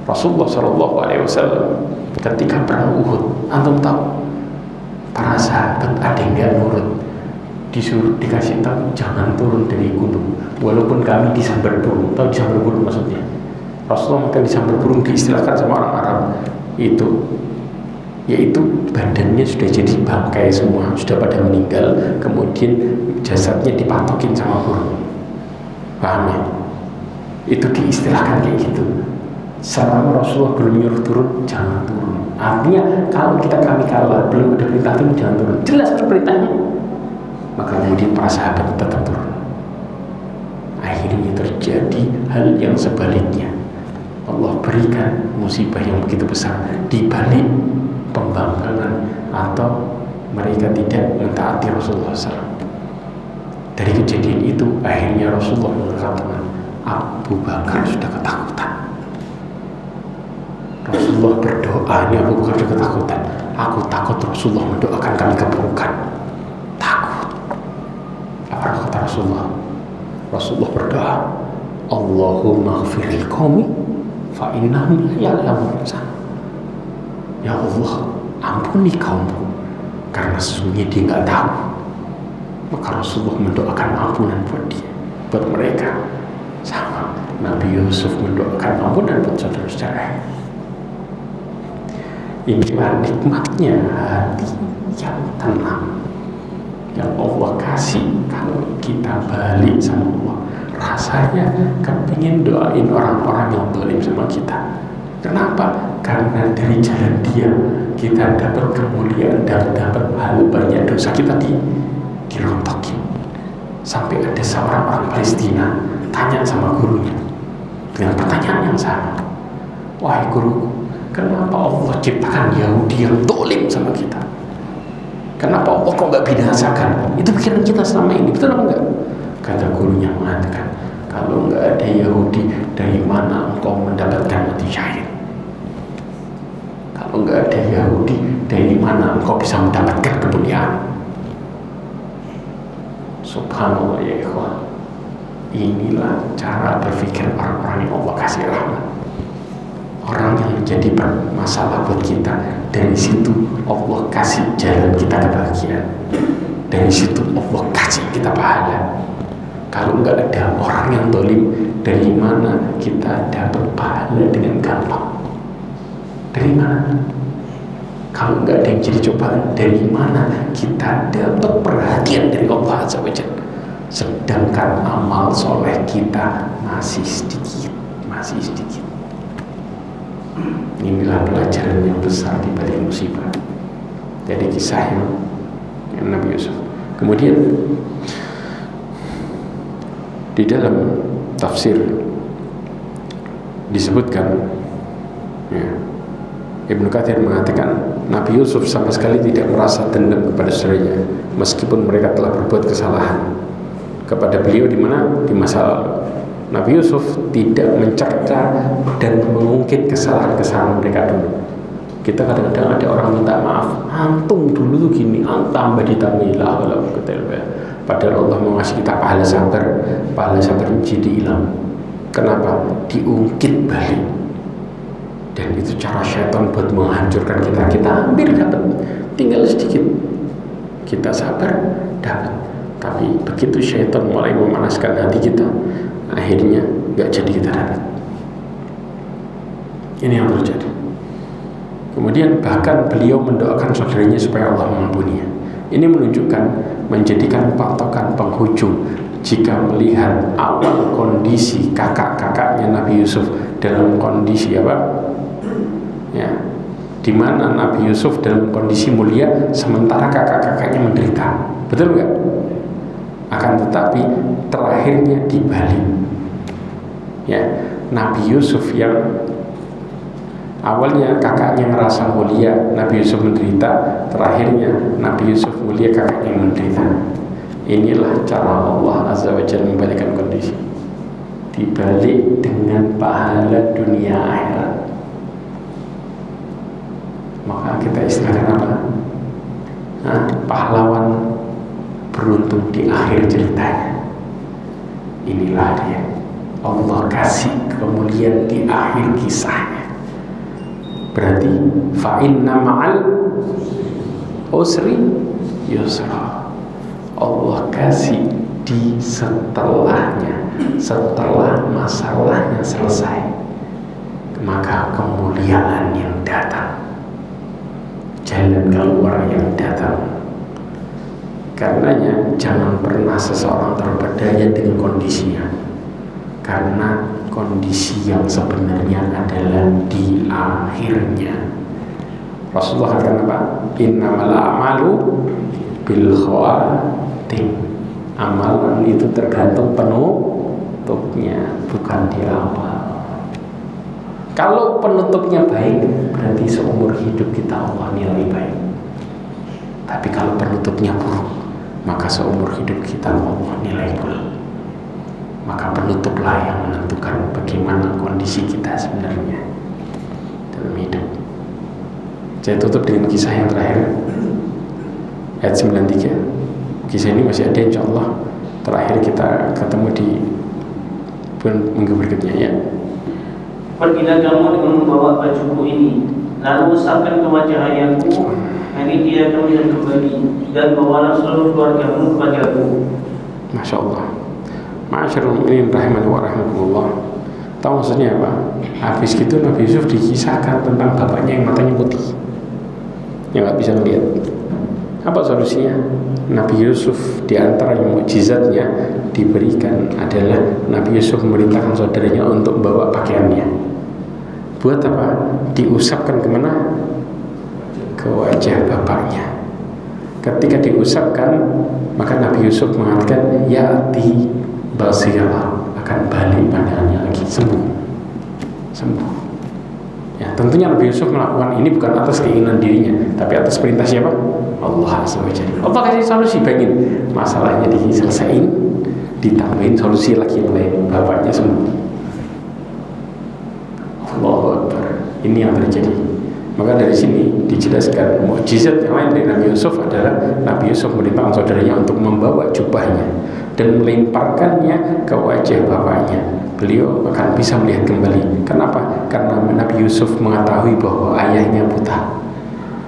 Rasulullah SAW ketika perang Uhud, antum tahu para sahabat ada yang nggak nurut, disuruh dikasih tahu jangan turun dari gunung, walaupun kami disambar burung. Tahu disambar burung maksudnya? Rasulullah maka disambar burung diistilahkan sama orang Arab itu, yaitu badannya sudah jadi bangkai semua, sudah pada meninggal, kemudian jasadnya dipatokin sama burung. Paham ya? Itu diistilahkan kayak gitu. Selama Rasulullah belum nyuruh turun, jangan turun. Artinya kalau kami kalah, belum ada perintah turun, jangan turun. Jelas perintahnya. Maka kemudian para sahabat tetap turun. Akhirnya terjadi hal yang sebaliknya. Allah berikan musibah yang begitu besar di balik pembangkangan atau mereka tidak mentaati Rasulullah SAW. Dari kejadian itu akhirnya Rasulullah mengatakan, Abu Bakar sudah ketakutan. Rasulullah berdoa, ini Abu Bakar sudah ketakutan. Aku takut Rasulullah mendoakan kami keburukan. Takut. Apa kata Rasulullah? Rasulullah berdoa, Allahumma ghfiril qaumi fa innahum la ya'lamun. Ya Allah, ampuni kaumku karena sesungguhnya dia nggak tahu. Maka Rasulullah mendoakan ampunan buat dia, buat mereka. Sama Nabi Yusuf mendoakan ampunan buat saudara-saudara. Inilah nikmatnya hati yang tenang yang Allah kasih kalau kita balik sama Allah. rasanya kepingin doain orang-orang yang zalim sama kita. Kenapa? Karena dari jalan dia kita dapat kemuliaan dan dapat pahala banyak, dosa kita dirontokin. Sampai ada seorang orang Palestina tanya sama gurunya dengan pertanyaan yang sama. Wahai guru, kenapa Allah ciptakan Yahudi yang zalim sama kita? Kenapa Allah kok nggak binasakan? Itu pikiran kita selama ini, betul apa enggak? Kata gurunya mengatakan, kalau nggak ada Yahudi, dari mana engkau mendapatkan mati syahid? Kalau nggak ada Yahudi, dari mana engkau bisa mendapatkan kemuliaan? Subhanallah ya ikhwan. Inilah cara berpikir orang-orang yang Allah kasih rahmat. Orang yang menjadi masalah buat kita, dari situ Allah kasih jalan kita kebahagiaan. Dari situ Allah kasih kita pahala. Kalau nggak ada orang yang zalim, dari mana kita dapat pahala dengan gampang? Dari mana? Kalau nggak ada yang jadi cobaan, dari mana kita dapat perhatian dari Allah Azza wa Jalla? Sedangkan amal soleh kita masih sedikit. Inilah pelajaran yang besar di balik musibah. Jadi kisah yang Nabi Yusuf. Kemudian di dalam tafsir disebutkan, ya, Ibnu Katsir mengatakan Nabi Yusuf sama sekali tidak merasa dendam kepada saudaranya, meskipun mereka telah berbuat kesalahan kepada beliau di mana? Di masa lalu. Nabi Yusuf tidak mencerca dan mengungkit kesalahan-kesalahan mereka dulu. Kita kadang-kadang ada orang minta maaf, antum dulu tuh gini, tambah ditambahilah kalau padahal Allah mau ngasih kita pahala sabar jadi hilang. Kenapa? Diungkit balik. Dan itu cara syaitan buat menghancurkan kita hampir dapat, tinggal sedikit kita sabar dapat. Tapi begitu syaitan mulai memanaskan hati kita, akhirnya gak jadi kita dapat. Ini yang terjadi. Kemudian bahkan beliau mendoakan saudaranya supaya Allah mengampuninya. Ini menunjukkan, menjadikan patokan penghujung jika melihat awal kondisi kakak-kakaknya Nabi Yusuf dalam kondisi apa? Ya, di mana Nabi Yusuf dalam kondisi mulia sementara kakak-kakaknya menderita. Betul nggak? Akan tetapi terakhirnya dibalik. Ya, Nabi Yusuf yang awalnya kakaknya merasa mulia, Nabi Yusuf menderita, terakhirnya Nabi Yusuf mulia, kakaknya menderita. Inilah cara Allah Azza wa Jalla membalikkan kondisi. Dibalik dengan pahala dunia akhirat. Maka kita istilahkan apa? Pahlawan beruntung di akhir ceritanya. Inilah dia, Allah kasih kemuliaan di akhir kisahnya. Berarti fa inna ma'al usri yusra. Allah kasih di setelahnya, setelah masalahnya selesai, maka kemuliaan yang datang, jalan keluar yang datang. Karenanya jangan pernah seseorang terpedaya dengan kondisinya, karena kondisi yang sebenarnya adalah di akhirnya. Rasulullah katakan apa? Innamal a'malu bil khawatim. Amalan itu tergantung penutupnya, bukan di awal. Kalau penutupnya baik, berarti seumur hidup kita Allah nilai baik. Tapi kalau penutupnya buruk, maka seumur hidup kita Allah nilai buruk. Maka penutuplah yang menentukan bagaimana kondisi kita sebenarnya dalam hidup. Saya tutup dengan kisah yang terakhir, ayat 93. Kisah ini masih ada, insya Allah terakhir kita ketemu di minggu berikutnya ya.
Pergilah kamu dengan membawa bajuku ini, lalu usapkan ke wajah ayahku, nanti dia akan melihat kembali, dan bawalah seluruh keluargamu kepadaku. Masya Allah.
Ma'asyarul mu'minin rahimani wa rahmatullah. Tahu maksudnya apa? Habis itu Nabi Yusuf dikisahkan tentang bapaknya yang matanya putih, yang gak bisa melihat. Apa solusinya? Nabi Yusuf di antara mukjizatnya diberikan adalah Nabi Yusuf memerintahkan saudaranya untuk bawa pakaiannya. Buat apa? Diusapkan kemana? Ke wajah bapaknya. Ketika diusapkan, maka Nabi Yusuf mengatakan, ya'ti basirah, akan balik pandangannya lagi, sembuh. Ya, tentunya Nabi Yusuf melakukan ini bukan atas keinginan dirinya, tapi atas perintah siapa? Allah SWT. Allah kasih solusi, bayangin masalahnya diselesaikan, ditambahin solusi lagi oleh bapaknya sembuh. Allahu Akbar. Ini yang terjadi. Maka dari sini dijelaskan mukjizat yang lain dari Nabi Yusuf adalah Nabi Yusuf memerintahkan saudaranya untuk membawa jubahnya dan melemparkannya ke wajah bapaknya. Beliau akan bisa melihat kembali. Kenapa? Karena Nabi Yusuf mengetahui bahwa ayahnya buta.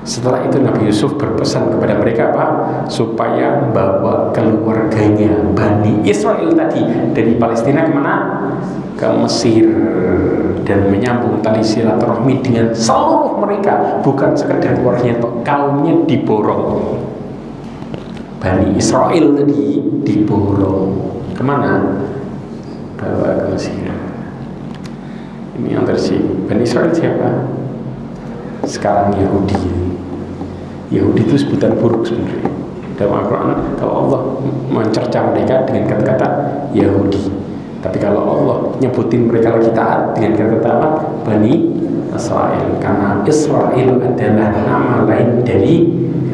Setelah itu Nabi Yusuf berpesan kepada mereka apa? Supaya bawa keluarganya Bani Israel tadi dari Palestina kemana? Ke Mesir, dan menyambung tali silaturahmi dengan seluruh mereka, bukan sekedar keluarganya, kaumnya diborong. Bani Israel tadi diborong kemana? Bawa ke Mesir. Ini yang terjadi. Bani Israel siapa? Sekarang Yahudi. Yahudi itu sebutan buruk sebenarnya. Dalam Al-Quran, kalau Allah mencerca mereka dengan kata-kata Yahudi, tapi kalau Allah nyebutin mereka lagi taat dengan kata-kata apa? Bani Israel. Karena Israel adalah nama lain dari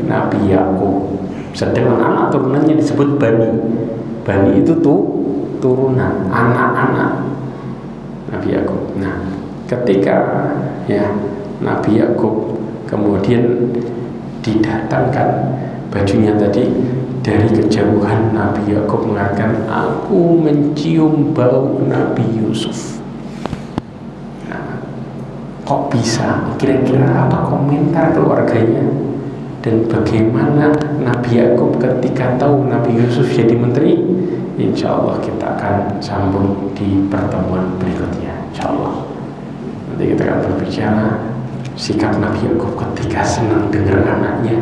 Nabi Yakub. Sedangkan anak turunannya disebut Bani. Bani itu tuh turunan, anak-anak Nabi Yakub. Nah, ketika ya Nabi Yakub kemudian didatangkan bajunya tadi, dari kejauhan Nabi Yakub mengatakan, aku mencium bau Nabi Yusuf. Nah, kok bisa? Kira-kira apa komentar keluarganya? Dan bagaimana Nabi Yakub ketika tahu Nabi Yusuf jadi menteri? Insya Allah kita akan sambung di pertemuan berikutnya. Insya Allah nanti kita akan berbicara sikap Nabi Yakub ketika senang dengar anaknya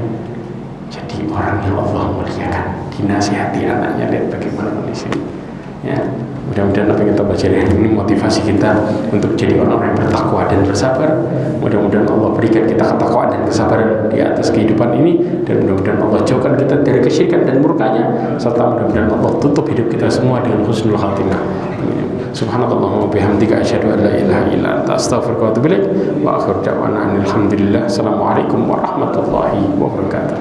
jadi orang yang Allah muliakan, dinasihati anaknya, lihat bagaimana kondisinya. Ya, mudah-mudahan apa yang kita baca hari ini motivasi kita untuk jadi orang-orang yang bertakwa dan bersabar. Mudah-mudahan Allah berikan kita ketakwaan dan kesabaran di atas kehidupan ini, dan mudah-mudahan Allah jauhkan kita dari kesyirikan dan murkanya, serta mudah-mudahan Allah tutup hidup kita semua dengan husnul khatimah. Subhanallahumma bihamdika asyhadu an la ilaha illa anta astaghfiruka wa atubu ilaik. Wa akhiru da'wana alhamdulillah. Assalamualaikum warahmatullahi wabarakatuh.